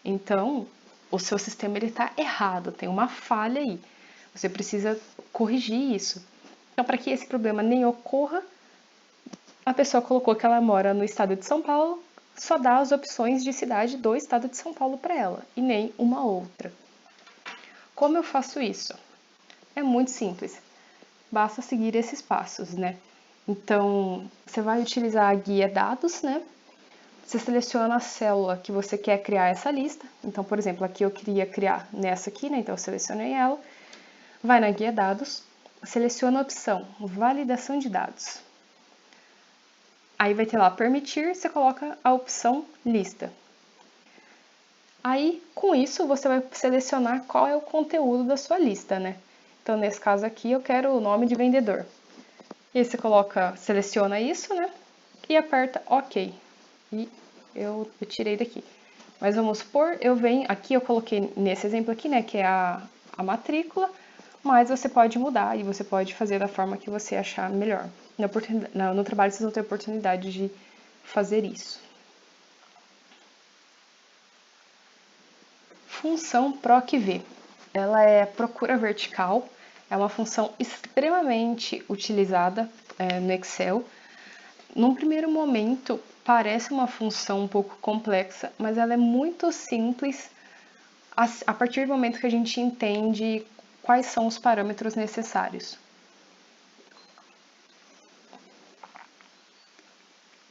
Então, o seu sistema está errado, tem uma falha aí. Você precisa corrigir isso. Então, para que esse problema nem ocorra, a pessoa colocou que ela mora no estado de São Paulo, só dá as opções de cidade do estado de São Paulo para ela, e nem uma outra. Como eu faço isso? É muito simples. Basta seguir esses passos, né? Então, você vai utilizar a guia dados, né? Você seleciona a célula que você quer criar essa lista. Então, por exemplo, aqui eu queria criar nessa aqui, né? Então, eu selecionei ela. Vai na guia dados, seleciona a opção validação de dados. Aí vai ter lá permitir, você coloca a opção lista. Aí, com isso, você vai selecionar qual é o conteúdo da sua lista, né? Então, nesse caso aqui, eu quero o nome de vendedor. E aí você seleciona isso, né? E aperta OK. E eu tirei daqui. Mas vamos supor, aqui eu coloquei nesse exemplo aqui, né, que é a matrícula, mas você pode mudar e você pode fazer da forma que você achar melhor. No trabalho vocês vão ter a oportunidade de fazer isso. Função PROC-V. Ela é procura vertical, é uma função extremamente utilizada no Excel. Num primeiro momento, parece uma função um pouco complexa, mas ela é muito simples a partir do momento que a gente entende quais são os parâmetros necessários.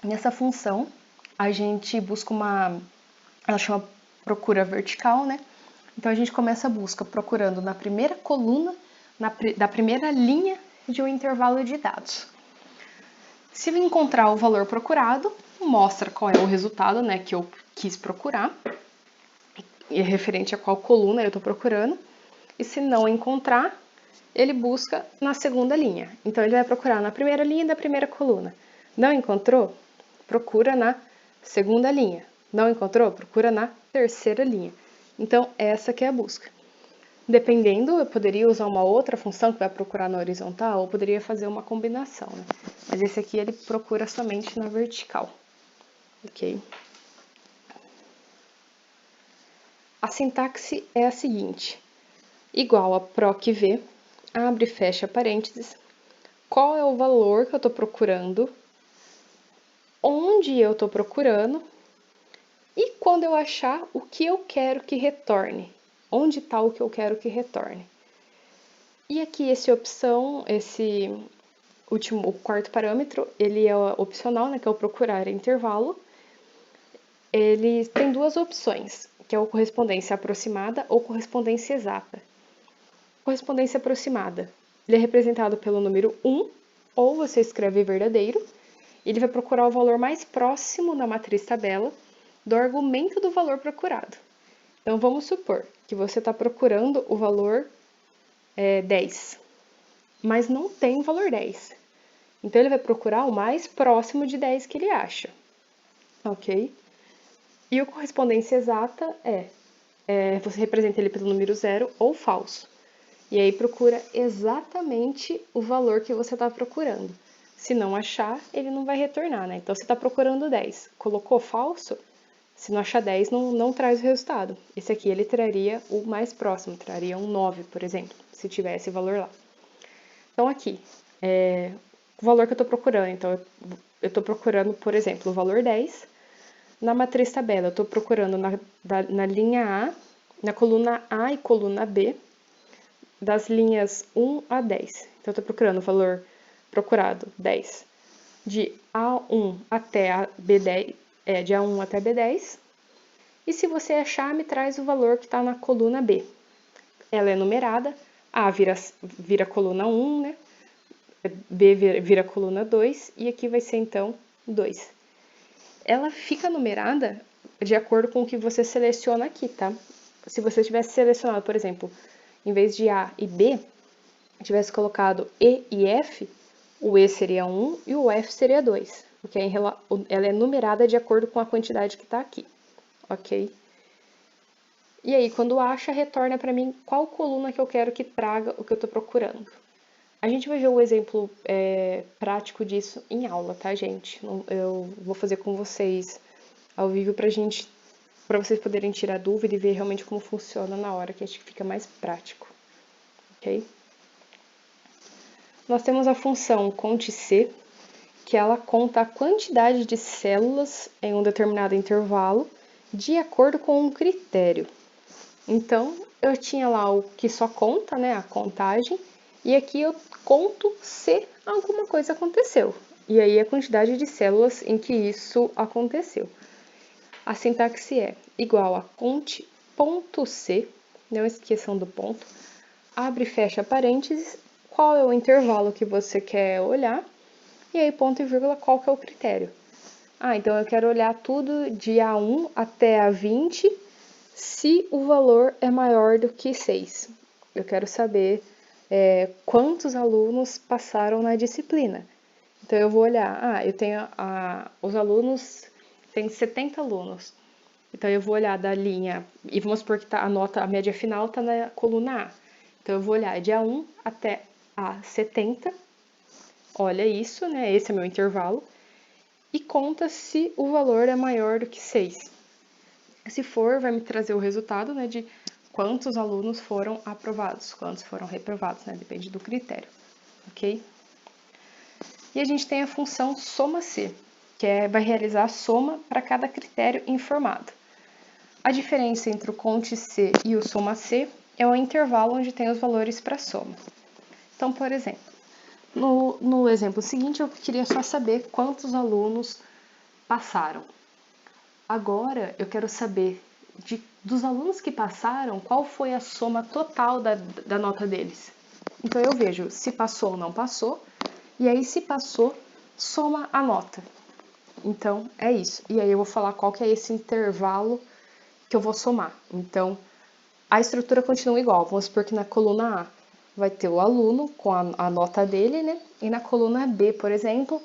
Nessa função, a gente busca ela chama procura vertical, né? Então a gente começa a busca procurando na primeira coluna, da primeira linha de um intervalo de dados. Se eu encontrar o valor procurado, mostra qual é o resultado, né, que eu quis procurar, e é referente a qual coluna eu estou procurando. E se não encontrar, ele busca na segunda linha. Então ele vai procurar na primeira linha da primeira coluna. Não encontrou? Procura na segunda linha. Não encontrou? Procura na terceira linha. Então essa que é a busca. Dependendo, eu poderia usar uma outra função que vai procurar na horizontal, ou poderia fazer uma combinação, né? Mas esse aqui ele procura somente na vertical, ok? A sintaxe é a seguinte: igual a proc-v, abre e fecha parênteses, qual é o valor que eu estou procurando, onde eu estou procurando, e quando eu achar, o que eu quero que retorne. Onde está o que eu quero que retorne. E aqui esse o quarto parâmetro, ele é opcional, né, que é o procurar intervalo. Ele tem duas opções, que é o correspondência aproximada ou correspondência exata. Correspondência aproximada, ele é representado pelo número 1, ou você escreve verdadeiro, ele vai procurar o valor mais próximo na matriz tabela do argumento do valor procurado. Então, vamos supor que você está procurando o valor 10, mas não tem o valor 10. Então, ele vai procurar o mais próximo de 10 que ele acha, ok? E o correspondência exata você representa ele pelo número 0 ou falso. E aí procura exatamente o valor que você está procurando. Se não achar, ele não vai retornar, né? Então, você está procurando 10, colocou falso, se não achar 10, não traz o resultado. Esse aqui, ele traria o mais próximo, traria um 9, por exemplo, se tivesse valor lá. Então, aqui, o valor que eu estou procurando. Então, eu estou procurando, por exemplo, o valor 10, Na matriz tabela, eu estou procurando na linha A, na coluna A e coluna B, das linhas 1 a 10. Então, eu estou procurando o valor procurado, 10. De A1 até a B10, de A1 até B10. E se você achar, me traz o valor que está na coluna B. Ela é numerada, A vira coluna 1, né? B vira coluna 2, e aqui vai ser, então, 2. Ela fica numerada de acordo com o que você seleciona aqui, tá? Se você tivesse selecionado, por exemplo, em vez de A e B, tivesse colocado E e F, o E seria 1 e o F seria 2, porque ela é numerada de acordo com a quantidade que está aqui, ok? E aí, quando acha, retorna para mim qual coluna que eu quero que traga o que eu estou procurando. A gente vai ver o exemplo prático disso em aula, tá, gente? Eu vou fazer com vocês ao vivo para vocês poderem tirar dúvida e ver realmente como funciona na hora, que acho que fica mais prático, ok? Nós temos a função conte-C, que ela conta a quantidade de células em um determinado intervalo de acordo com um critério. Então, eu tinha lá o que só conta, né, a contagem, e aqui eu conto se alguma coisa aconteceu. E aí a quantidade de células em que isso aconteceu. A sintaxe é igual a conte.c, não esqueçam do ponto, abre e fecha parênteses, qual é o intervalo que você quer olhar, e aí ponto e vírgula, qual que é o critério. Então eu quero olhar tudo de A1 até A20, se o valor é maior do que 6. Eu quero saber quantos alunos passaram na disciplina. Então, eu vou olhar, eu tenho os alunos, tem 70 alunos. Então, eu vou olhar da linha, e vamos supor que a média final está na coluna A. Então, eu vou olhar de A1 até A70, olha isso, né? Esse é meu intervalo, e conta se o valor é maior do que 6. Se for, vai me trazer o resultado, né, de quantos alunos foram aprovados, quantos foram reprovados, né, depende do critério, ok? E a gente tem a função soma-C, que vai realizar a soma para cada critério informado. A diferença entre o conte-C e o soma-C é o intervalo onde tem os valores para soma. Então, por exemplo, no exemplo seguinte, eu queria só saber quantos alunos passaram. Agora, eu quero saber dos alunos que passaram, qual foi a soma total da nota deles. Então, eu vejo se passou ou não passou, e aí, se passou, soma a nota. Então, é isso. E aí, eu vou falar qual que é esse intervalo que eu vou somar. Então, a estrutura continua igual. Vamos supor que na coluna A vai ter o aluno com a nota dele, né? E na coluna B, por exemplo,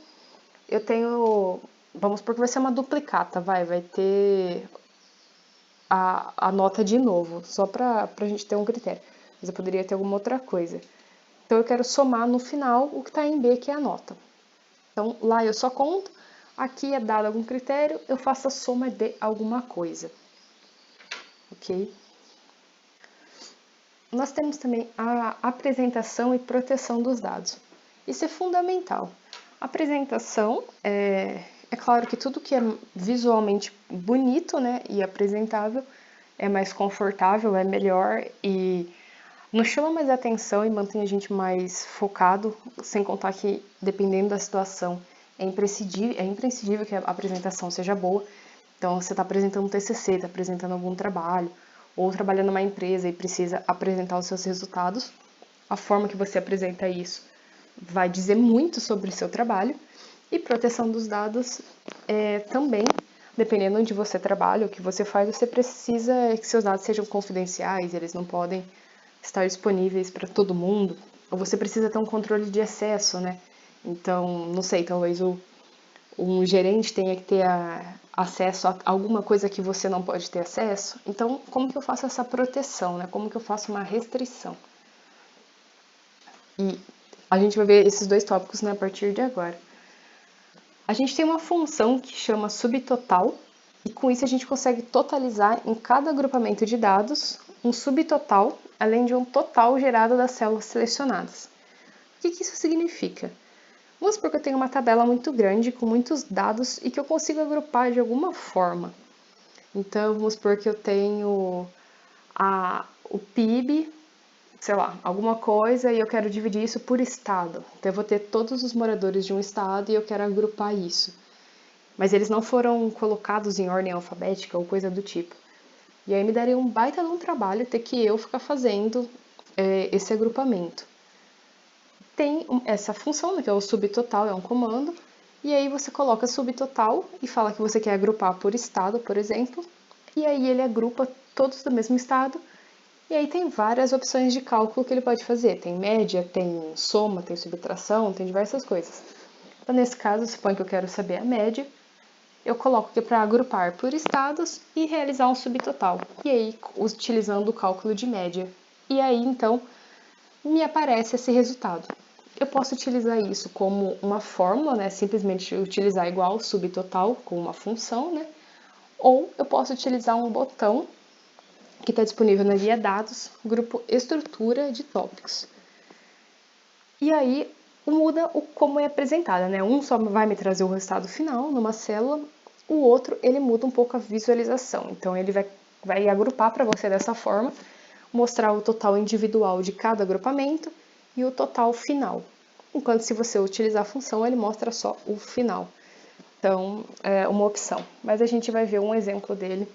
eu tenho... Vamos supor que vai ser uma duplicata, vai ter a nota de novo, só para a gente ter um critério. Mas eu poderia ter alguma outra coisa. Então, eu quero somar no final o que está em B, que é a nota. Então, lá eu só conto, aqui é dado algum critério, eu faço a soma de alguma coisa. Ok? Nós temos também a apresentação e proteção dos dados. Isso é fundamental. A apresentação é claro que tudo que é visualmente bonito, né, e apresentável é mais confortável, é melhor e nos chama mais atenção e mantém a gente mais focado, sem contar que, dependendo da situação, é imprescindível que a apresentação seja boa. Então, você está apresentando um TCC, está apresentando algum trabalho, ou trabalhando numa empresa e precisa apresentar os seus resultados, a forma que você apresenta isso vai dizer muito sobre o seu trabalho. E proteção dos dados também, dependendo onde você trabalha, o que você faz, você precisa que seus dados sejam confidenciais, eles não podem estar disponíveis para todo mundo, ou você precisa ter um controle de acesso, né? Então, não sei, talvez um gerente tenha que ter acesso a alguma coisa que você não pode ter acesso. Então, como que eu faço essa proteção, né? Como que eu faço uma restrição? E a gente vai ver esses dois tópicos, né, a partir de agora. A gente tem uma função que chama subtotal, e com isso a gente consegue totalizar em cada agrupamento de dados um subtotal, além de um total gerado das células selecionadas. O que isso significa? Vamos supor que eu tenho uma tabela muito grande, com muitos dados, e que eu consigo agrupar de alguma forma. Então, vamos supor que eu tenho o PIB, sei lá, alguma coisa, e eu quero dividir isso por estado. Então, eu vou ter todos os moradores de um estado e eu quero agrupar isso. Mas eles não foram colocados em ordem alfabética ou coisa do tipo. E aí me daria um baita de um trabalho ter que eu ficar fazendo esse agrupamento. Tem essa função, né, que é o subtotal, é um comando, e aí você coloca subtotal e fala que você quer agrupar por estado, por exemplo, e aí ele agrupa todos do mesmo estado, e aí tem várias opções de cálculo que ele pode fazer. Tem média, tem soma, tem subtração, tem diversas coisas. Então, nesse caso, suponho que eu quero saber a média, eu coloco aqui para agrupar por estados e realizar um subtotal. E aí, utilizando o cálculo de média. E aí, então, me aparece esse resultado. Eu posso utilizar isso como uma fórmula, né? Simplesmente utilizar igual subtotal com uma função, né? Ou eu posso utilizar um botão que está disponível na guia dados, grupo estrutura de tópicos. E aí muda como é apresentada, né? Um só vai me trazer o resultado final numa célula, o outro ele muda um pouco a visualização. Então ele vai agrupar para você dessa forma, mostrar o total individual de cada agrupamento e o total final. Enquanto se você utilizar a função, ele mostra só o final. Então, é uma opção. Mas a gente vai ver um exemplo dele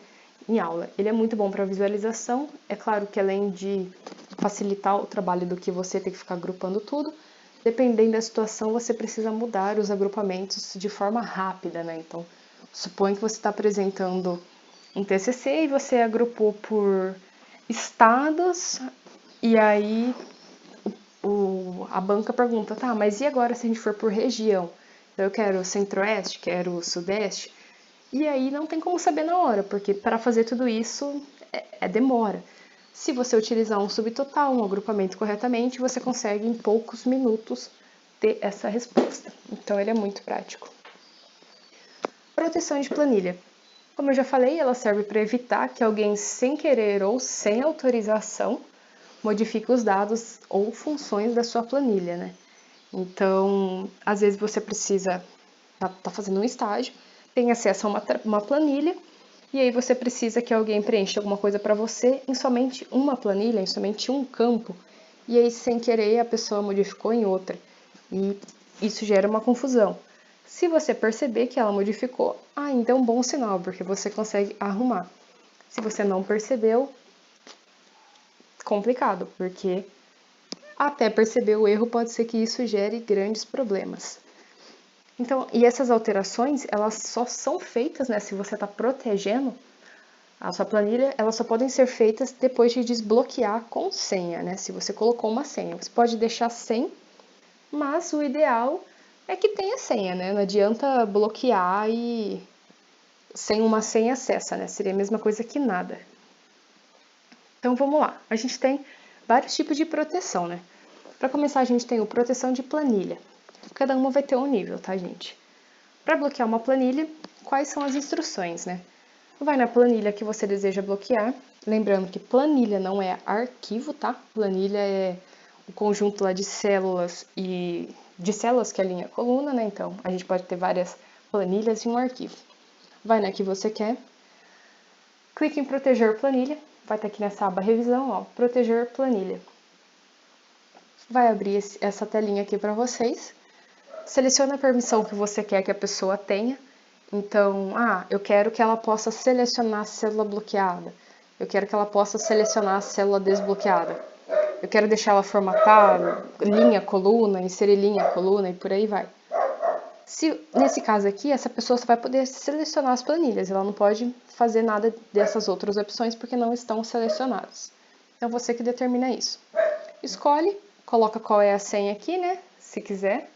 em aula. Ele é muito bom para visualização. É claro que além de facilitar o trabalho do que você ter que ficar agrupando tudo, dependendo da situação, você precisa mudar os agrupamentos de forma rápida, né? Então, suponha que você está apresentando um TCC e você agrupou por estados, e aí a banca pergunta, tá, mas e agora se a gente for por região? Então, eu quero centro-oeste, quero sudeste, e aí não tem como saber na hora, porque para fazer tudo isso demora. Se você utilizar um subtotal, um agrupamento corretamente, você consegue em poucos minutos ter essa resposta. Então ele é muito prático. Proteção de planilha. Como eu já falei, ela serve para evitar que alguém sem querer ou sem autorização modifique os dados ou funções da sua planilha, né? Então, às vezes você precisa tá fazendo um estágio, tem acesso a uma planilha, e aí você precisa que alguém preencha alguma coisa para você em somente uma planilha, em somente um campo, e aí sem querer a pessoa modificou em outra, e isso gera uma confusão. Se você perceber que ela modificou, ainda é um bom sinal, porque você consegue arrumar. Se você não percebeu, complicado, porque até perceber o erro pode ser que isso gere grandes problemas. Então, e essas alterações, elas só são feitas, né, se você está protegendo a sua planilha, elas só podem ser feitas depois de desbloquear com senha, né, se você colocou uma senha. Você pode deixar sem, mas o ideal é que tenha senha, né, não adianta bloquear e sem uma senha acessa, né, seria a mesma coisa que nada. Então, vamos lá. A gente tem vários tipos de proteção, né. Para começar, a gente tem o proteção de planilha. Cada uma vai ter um nível, tá, gente? Para bloquear uma planilha, quais são as instruções, né? Vai na planilha que você deseja bloquear. Lembrando que planilha não é arquivo, tá? Planilha é o conjunto lá de células e de células que alinha a coluna, né? Então, a gente pode ter várias planilhas em um arquivo. Vai na que você quer. Clique em proteger planilha. Vai estar aqui nessa aba revisão, ó, proteger planilha. Vai abrir essa telinha aqui para vocês. Selecione a permissão que você quer que a pessoa tenha. Então, eu quero que ela possa selecionar a célula bloqueada. Eu quero que ela possa selecionar a célula desbloqueada. Eu quero deixar ela formatar linha, coluna, inserir linha, coluna e por aí vai. Se, nesse caso aqui, essa pessoa só vai poder selecionar as planilhas. Ela não pode fazer nada dessas outras opções porque não estão selecionadas. Então, você que determina isso. Escolhe, coloca qual é a senha aqui, né? Se quiser.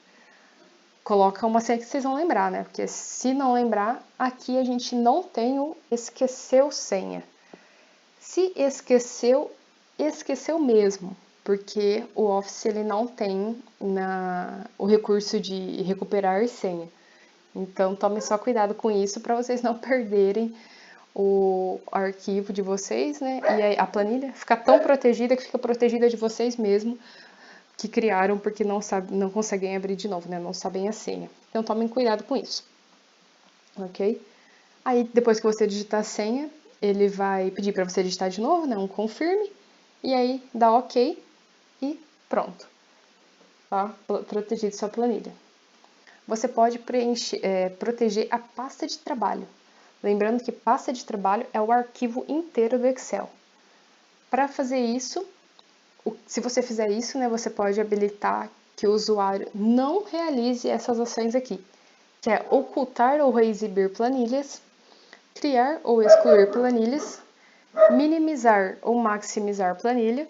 Coloca uma senha que vocês vão lembrar, né? Porque se não lembrar, aqui a gente não tem o esqueceu senha. Se esqueceu, esqueceu mesmo, porque o Office ele não tem o recurso de recuperar senha. Então tome só cuidado com isso para vocês não perderem o arquivo de vocês, né? E a planilha fica tão protegida que fica protegida de vocês mesmo que criaram porque não conseguem abrir de novo, né? Não sabem a senha. Então tomem cuidado com isso, ok? Aí depois que você digitar a senha, ele vai pedir para você digitar de novo, né? Um confirme, e aí dá ok e pronto. Tá protegido sua planilha. Você pode proteger a pasta de trabalho. Lembrando que pasta de trabalho é o arquivo inteiro do Excel. Para fazer isso, se você fizer isso, né, você pode habilitar que o usuário não realize essas ações aqui, que é ocultar ou reexibir planilhas, criar ou excluir planilhas, minimizar ou maximizar planilha,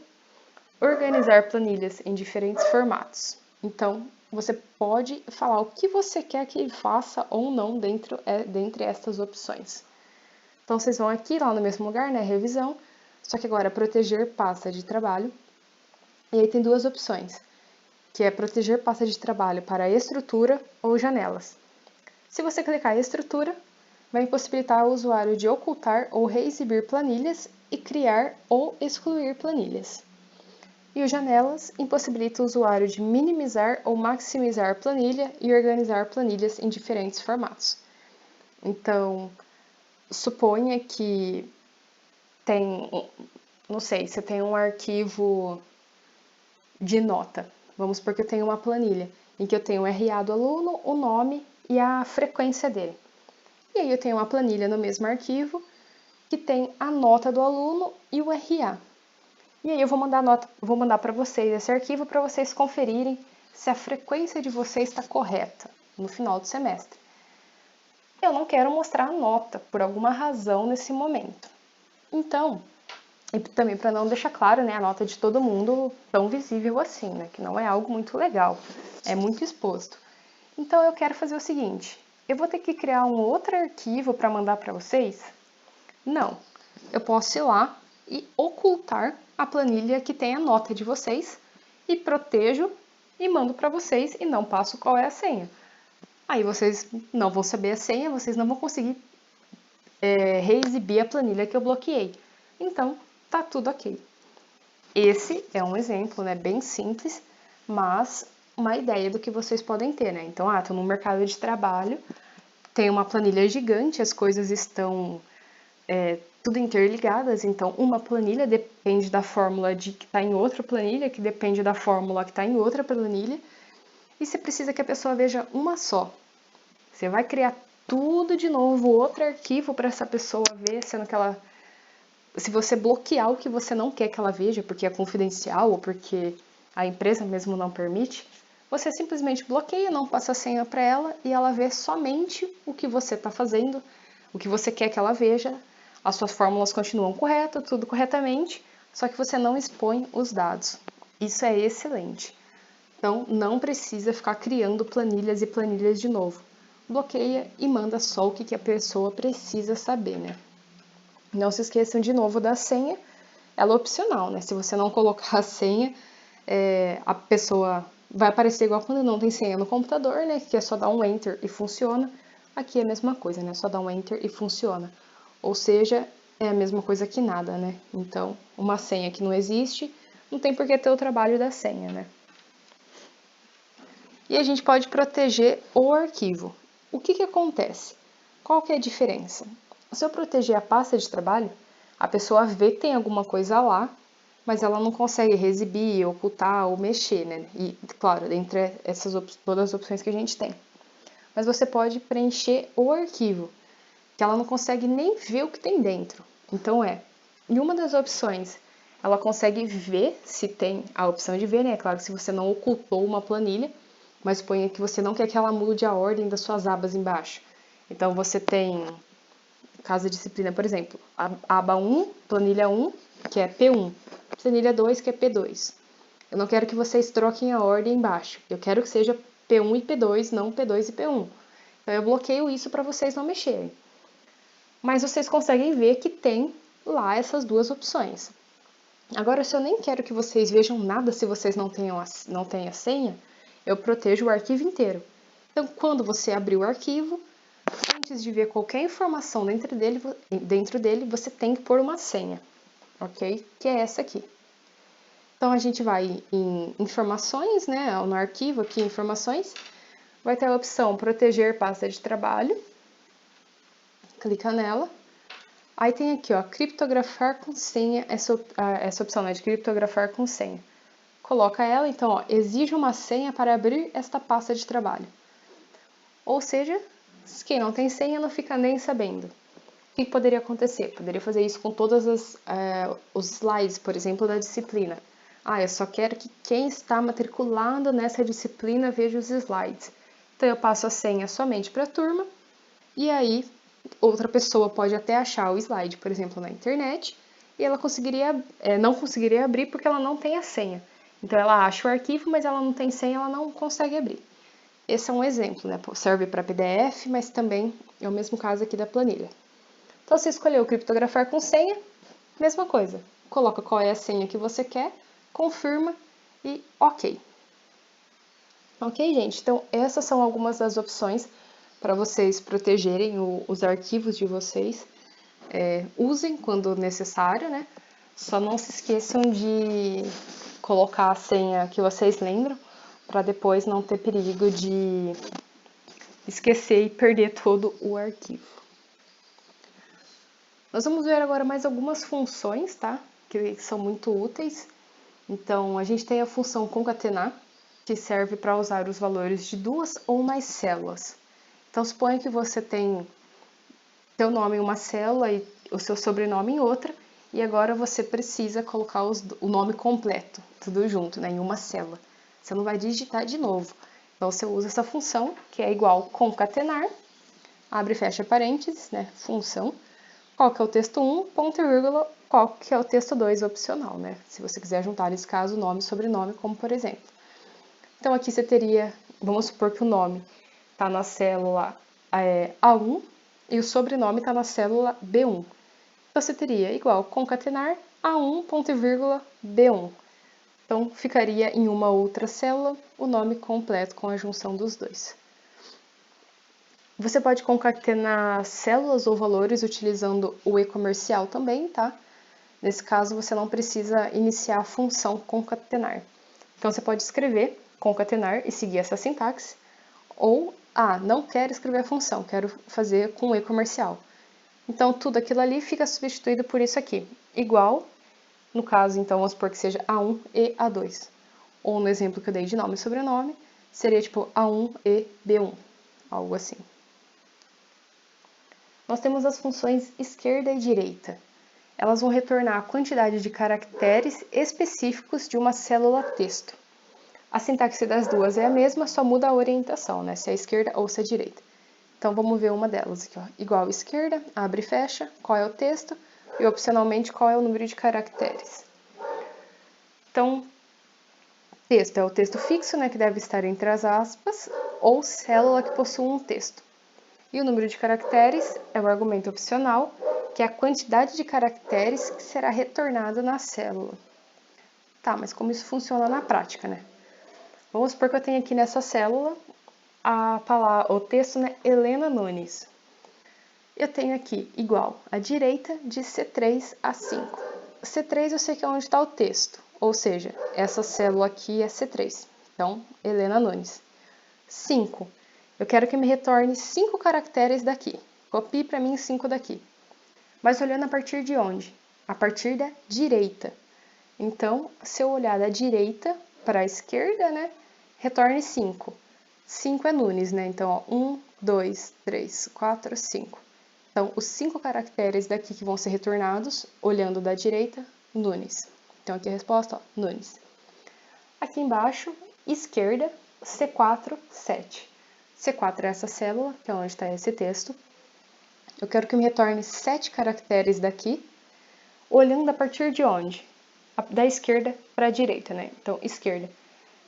organizar planilhas em diferentes formatos. Então, você pode falar o que você quer que ele faça ou não dentre estas opções. Então, vocês vão aqui, lá no mesmo lugar, né, revisão, só que agora proteger pasta de trabalho. E aí tem duas opções, que é proteger pasta de trabalho para estrutura ou janelas. Se você clicar em estrutura, vai impossibilitar o usuário de ocultar ou reexibir planilhas e criar ou excluir planilhas. E o janelas impossibilita o usuário de minimizar ou maximizar planilha e organizar planilhas em diferentes formatos. Então, suponha que não sei, você tem um arquivo de nota. Vamos supor que eu tenho uma planilha em que eu tenho o RA do aluno, o nome e a frequência dele. E aí eu tenho uma planilha no mesmo arquivo que tem a nota do aluno e o RA. E aí eu vou mandar para vocês esse arquivo para vocês conferirem se a frequência de vocês está correta no final do semestre. Eu não quero mostrar a nota por alguma razão nesse momento. Então, e também para não deixar claro, né, a nota de todo mundo tão visível assim, né, que não é algo muito legal, é muito exposto. Então eu quero fazer o seguinte, eu vou ter que criar um outro arquivo para mandar para vocês? Não, eu posso ir lá e ocultar a planilha que tem a nota de vocês e protejo e mando para vocês e não passo qual é a senha. Aí vocês não vão saber a senha, vocês não vão conseguir reexibir a planilha que eu bloqueei. Então, tá tudo ok. Esse é um exemplo, né, bem simples, mas uma ideia do que vocês podem ter, né? Então, tô no mercado de trabalho, tem uma planilha gigante, as coisas estão tudo interligadas, então uma planilha depende da fórmula que está em outra planilha, que depende da fórmula que está em outra planilha, e você precisa que a pessoa veja uma só. Você vai criar tudo de novo, outro arquivo para essa pessoa ver, sendo que ela... Se você bloquear o que você não quer que ela veja, porque é confidencial ou porque a empresa mesmo não permite, você simplesmente bloqueia, não passa a senha para ela e ela vê somente o que você está fazendo, o que você quer que ela veja, as suas fórmulas continuam corretas, tudo corretamente, só que você não expõe os dados. Isso é excelente. Então, não precisa ficar criando planilhas e planilhas de novo. Bloqueia e manda só o que a pessoa precisa saber, né? Não se esqueçam de novo da senha, ela é opcional, né? Se você não colocar a senha, a pessoa vai aparecer igual quando não tem senha no computador, né? Que é só dar um Enter e funciona. Aqui é a mesma coisa, né? Só dar um Enter e funciona. Ou seja, é a mesma coisa que nada, né? Então, uma senha que não existe, não tem por que ter o trabalho da senha, né? E a gente pode proteger o arquivo. O que acontece? Qual que é a diferença? Se eu proteger a pasta de trabalho, a pessoa vê que tem alguma coisa lá, mas ela não consegue reexibir, ocultar ou mexer, né? E, claro, entre todas as opções que a gente tem. Mas você pode preencher o arquivo, que ela não consegue nem ver o que tem dentro. Então, em uma das opções, ela consegue ver se tem a opção de ver, né? É claro que se você não ocultou uma planilha, mas suponha que você não quer que ela mude a ordem das suas abas embaixo. Então, você tem, caso de disciplina, por exemplo, a aba 1, planilha 1, que é P1, planilha 2, que é P2. Eu não quero que vocês troquem a ordem embaixo. Eu quero que seja P1 e P2, não P2 e P1. Então, eu bloqueio isso para vocês não mexerem. Mas vocês conseguem ver que tem lá essas duas opções. Agora, se eu nem quero que vocês vejam nada se vocês não têm a senha, eu protejo o arquivo inteiro. Então, quando você abrir o arquivo, antes de ver qualquer informação dentro dele, você tem que pôr uma senha, ok? Que é essa aqui. Então, a gente vai em informações, né, no arquivo aqui, informações, vai ter a opção proteger pasta de trabalho, clica nela. Aí tem aqui, ó, criptografar com senha, essa opção, né, de criptografar com senha. Coloca ela, então, ó, exige uma senha para abrir esta pasta de trabalho. Ou seja, quem não tem senha não fica nem sabendo. O que poderia acontecer? Poderia fazer isso com todos os slides, por exemplo, da disciplina. Eu só quero que quem está matriculado nessa disciplina veja os slides. Então, eu passo a senha somente para a turma, e aí outra pessoa pode até achar o slide, por exemplo, na internet, e ela não conseguiria abrir porque ela não tem a senha. Então, ela acha o arquivo, mas ela não tem senha, ela não consegue abrir. Esse é um exemplo, né? Serve para PDF, mas também é o mesmo caso aqui da planilha. Então, você escolheu criptografar com senha, mesma coisa. Coloca qual é a senha que você quer, confirma e ok. Ok, gente? Então, essas são algumas das opções para vocês protegerem os arquivos de vocês. Usem quando necessário, né? Só não se esqueçam de colocar a senha que vocês lembram, para depois não ter perigo de esquecer e perder todo o arquivo. Nós vamos ver agora mais algumas funções, tá? Que são muito úteis. Então, a gente tem a função concatenar, que serve para usar os valores de duas ou mais células. Então, suponha que você tem seu nome em uma célula e o seu sobrenome em outra, e agora você precisa colocar o nome completo, tudo junto, né, em uma célula. Você não vai digitar de novo. Então, você usa essa função, que é igual concatenar, abre e fecha parênteses, né, função, qual que é o texto 1, ponto e vírgula, qual que é o texto 2 opcional, né, se você quiser juntar, nesse caso, nome e sobrenome, como por exemplo. Então, aqui você teria, vamos supor que o nome está na célula A1 e o sobrenome está na célula B1. Então, você teria igual concatenar A1, ponto e vírgula, B1. Então, ficaria em uma outra célula o nome completo com a junção dos dois. Você pode concatenar células ou valores utilizando o e-comercial também, tá? Nesse caso, você não precisa iniciar a função concatenar. Então, você pode escrever concatenar e seguir essa sintaxe, ou, não quero escrever a função, quero fazer com e-comercial. Então, tudo aquilo ali fica substituído por isso aqui, igual, no caso, então, vamos supor que seja A1 e A2. Ou no exemplo que eu dei de nome e sobrenome, seria tipo A1 e B1, algo assim. Nós temos as funções esquerda e direita. Elas vão retornar a quantidade de caracteres específicos de uma célula texto. A sintaxe das duas é a mesma, só muda a orientação, né? Se é a esquerda ou se é a direita. Então, vamos ver uma delas aqui, ó. Igual esquerda, abre e fecha, qual é o texto, e opcionalmente qual é o número de caracteres. Então, texto é o texto fixo, né, que deve estar entre as aspas, ou célula que possui um texto. E o número de caracteres é o argumento opcional, que é a quantidade de caracteres que será retornada na célula. Tá, mas como isso funciona na prática, né? Vamos supor que eu tenho aqui nessa célula o texto, né, Helena Nunes. Eu tenho aqui igual à direita de C3 a 5. C3 eu sei que é onde está o texto, ou seja, essa célula aqui é C3. Então, Helena Nunes. 5. Eu quero que me retorne 5 caracteres daqui. Copie para mim 5 daqui. Mas olhando a partir de onde? A partir da direita. Então, se eu olhar da direita para a esquerda, né, retorne 5. 5 é Nunes, né? Então, 1, 2, 3, 4, 5. Então, os 5 caracteres daqui que vão ser retornados, olhando da direita, Nunes. Então, aqui a resposta, ó, Nunes. Aqui embaixo, esquerda, C4, 7. C4 é essa célula, que é onde está esse texto. Eu quero que me retorne 7 caracteres daqui, olhando a partir de onde? Da esquerda para a direita, né? Então, esquerda.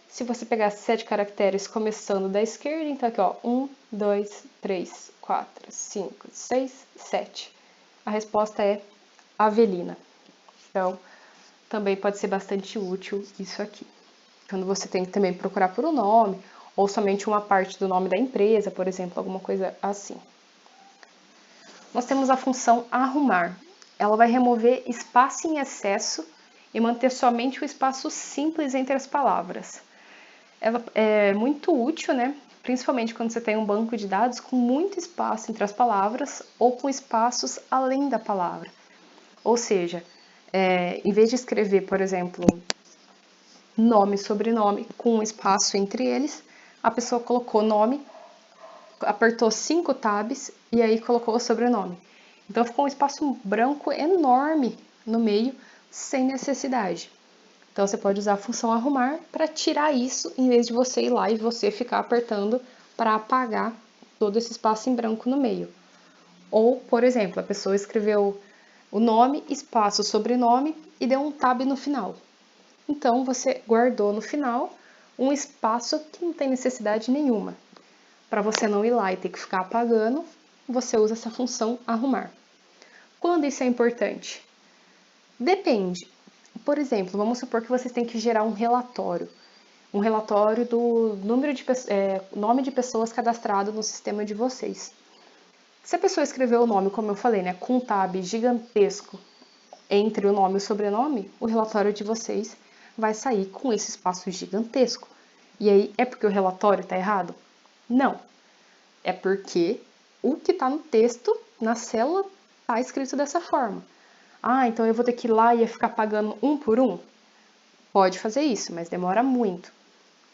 Se você pegar 7 caracteres começando da esquerda, então aqui, ó, 1, 2, 3, 4, 5, 6, 7. A resposta é Avelina. Então, também pode ser bastante útil isso aqui. Quando você tem que também procurar por um nome, ou somente uma parte do nome da empresa, por exemplo, alguma coisa assim. Nós temos a função arrumar. Ela vai remover espaço em excesso e manter somente o espaço simples entre as palavras. Ela é muito útil, né? Principalmente quando você tem um banco de dados com muito espaço entre as palavras ou com espaços além da palavra. Ou seja, em vez de escrever, por exemplo, nome e sobrenome com um espaço entre eles, a pessoa colocou nome, apertou 5 tabs e aí colocou o sobrenome. Então ficou um espaço branco enorme no meio, sem necessidade. Então você pode usar a função arrumar para tirar isso, em vez de você ir lá e você ficar apertando para apagar todo esse espaço em branco no meio. Ou, por exemplo, a pessoa escreveu o nome, espaço, sobrenome e deu um tab no final. Então você guardou no final um espaço que não tem necessidade nenhuma. Para você não ir lá e ter que ficar apagando, você usa essa função arrumar. Quando isso é importante? Depende. Por exemplo, vamos supor que vocês têm que gerar um relatório do nome de pessoas cadastrado no sistema de vocês. Se a pessoa escreveu o nome, como eu falei, né, com um tab gigantesco entre o nome e o sobrenome, o relatório de vocês vai sair com esse espaço gigantesco. E aí, é porque o relatório está errado? Não. É porque o que está no texto, na célula, está escrito dessa forma. Ah, então eu vou ter que ir lá e ficar pagando um por um? Pode fazer isso, mas demora muito.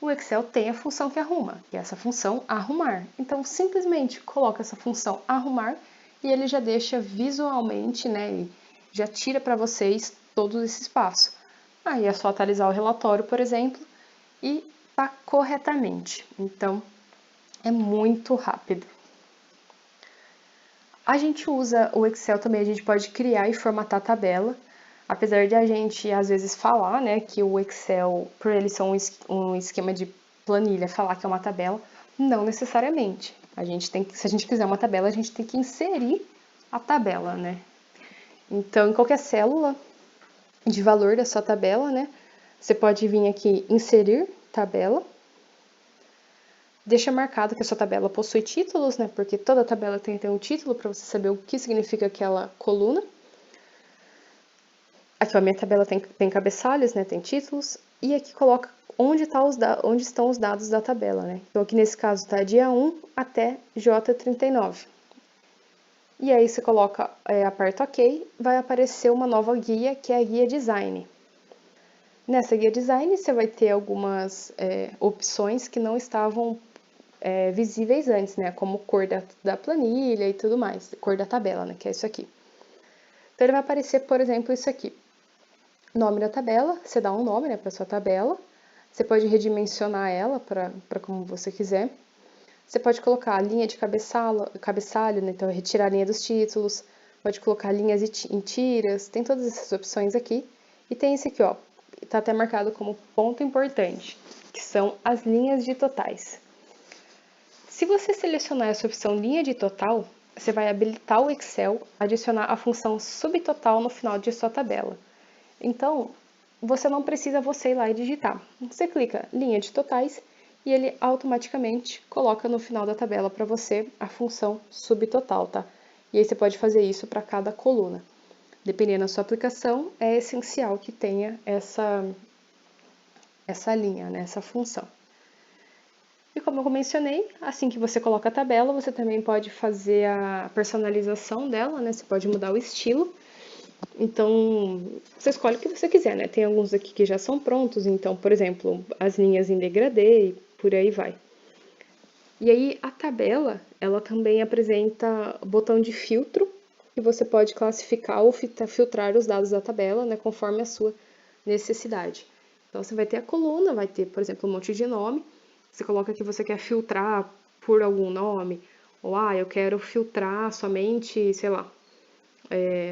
O Excel tem a função que arruma, que é essa função arrumar. Então, simplesmente coloca essa função arrumar e ele já deixa visualmente, né, já tira para vocês todo esse espaço. Aí é só atualizar o relatório, por exemplo, e tá corretamente. Então, é muito rápido. A gente usa o Excel também, a gente pode criar e formatar a tabela. Apesar de a gente, às vezes, falar, né, que o Excel, por ele ser um esquema de planilha, falar que é uma tabela, não necessariamente. Se a gente quiser uma tabela, a gente tem que inserir a tabela, né? Então, em qualquer célula de valor da sua tabela, né, você pode vir aqui inserir tabela. Deixa marcado que a sua tabela possui títulos, né, porque toda tabela tem que ter um título para você saber o que significa aquela coluna. Aqui, ó, a minha tabela tem cabeçalhos, né, tem títulos, e aqui coloca onde estão os dados da tabela, né. Então, aqui nesse caso tá dia 1 até J39. E aí você coloca, aperta OK, vai aparecer uma nova guia, que é a guia Design. Nessa guia Design, você vai ter algumas opções que não estavam visíveis antes, né, como cor da planilha e tudo mais, cor da tabela, né, que é isso aqui. Então, ele vai aparecer, por exemplo, isso aqui. Nome da tabela, você dá um nome, né, para sua tabela. Você pode redimensionar ela para como você quiser. Você pode colocar a linha de cabeçalho, né, então retirar a linha dos títulos. Pode colocar linhas em tiras, tem todas essas opções aqui. E tem esse aqui, ó, tá até marcado como ponto importante, que são as linhas de totais. Se você selecionar essa opção linha de total, você vai habilitar o Excel a adicionar a função subtotal no final de sua tabela. Então, você não precisa ir lá e digitar. Você clica linha de totais e ele automaticamente coloca no final da tabela para você a função subtotal, tá? E aí você pode fazer isso para cada coluna. Dependendo da sua aplicação, é essencial que tenha essa linha, né, essa função. E como eu mencionei, assim que você coloca a tabela, você também pode fazer a personalização dela, né? Você pode mudar o estilo. Então, você escolhe o que você quiser, né? Tem alguns aqui que já são prontos, então, por exemplo, as linhas em degradê e por aí vai. E aí, a tabela, ela também apresenta o botão de filtro, que você pode classificar ou filtrar os dados da tabela, né, conforme a sua necessidade. Então, você vai ter a coluna, vai ter, por exemplo, um monte de nome. Você coloca que você quer filtrar por algum nome, ou, eu quero filtrar somente, sei lá,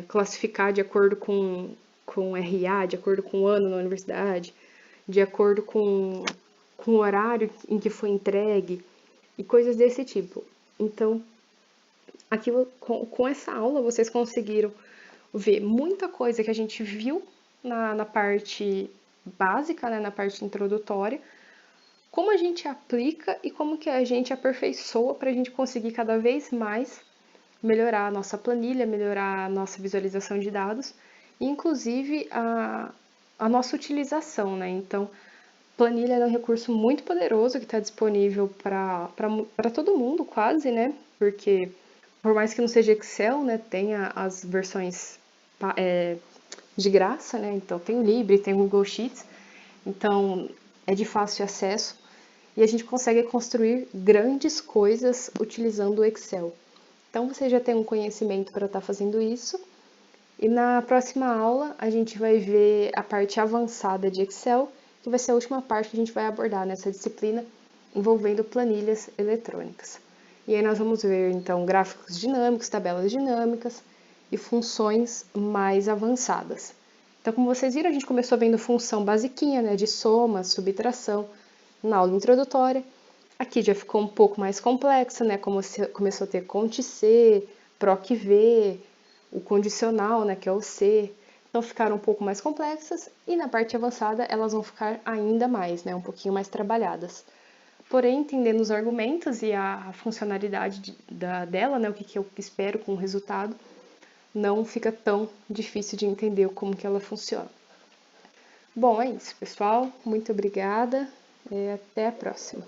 classificar de acordo com RA, de acordo com o ano na universidade, de acordo com o horário em que foi entregue e coisas desse tipo. Então, aqui com essa aula vocês conseguiram ver muita coisa que a gente viu na parte básica, né, na parte introdutória, como a gente aplica e como que a gente aperfeiçoa para a gente conseguir cada vez mais melhorar a nossa planilha, melhorar a nossa visualização de dados e, inclusive, a nossa utilização, né? Então, planilha é um recurso muito poderoso que está disponível para todo mundo, quase, né? Porque, por mais que não seja Excel, né, tenha as versões de graça, né? Então, tem o Libre, tem o Google Sheets, então é de fácil acesso e a gente consegue construir grandes coisas utilizando o Excel. Então, você já tem um conhecimento para estar fazendo isso. E na próxima aula a gente vai ver a parte avançada de Excel, que vai ser a última parte que a gente vai abordar nessa disciplina envolvendo planilhas eletrônicas. E aí nós vamos ver então gráficos dinâmicos, tabelas dinâmicas e funções mais avançadas. Então, como vocês viram, a gente começou vendo função basiquinha, né, de soma, subtração, na aula introdutória. Aqui já ficou um pouco mais complexa, né, como começou a ter cont-c, proc-v, o condicional, né, que é o C, então ficaram um pouco mais complexas e na parte avançada elas vão ficar ainda mais, né, um pouquinho mais trabalhadas. Porém, entendendo os argumentos e a funcionalidade dela, né, o que eu espero com o resultado, não fica tão difícil de entender como que ela funciona. Bom, é isso, pessoal. Muito obrigada e até a próxima.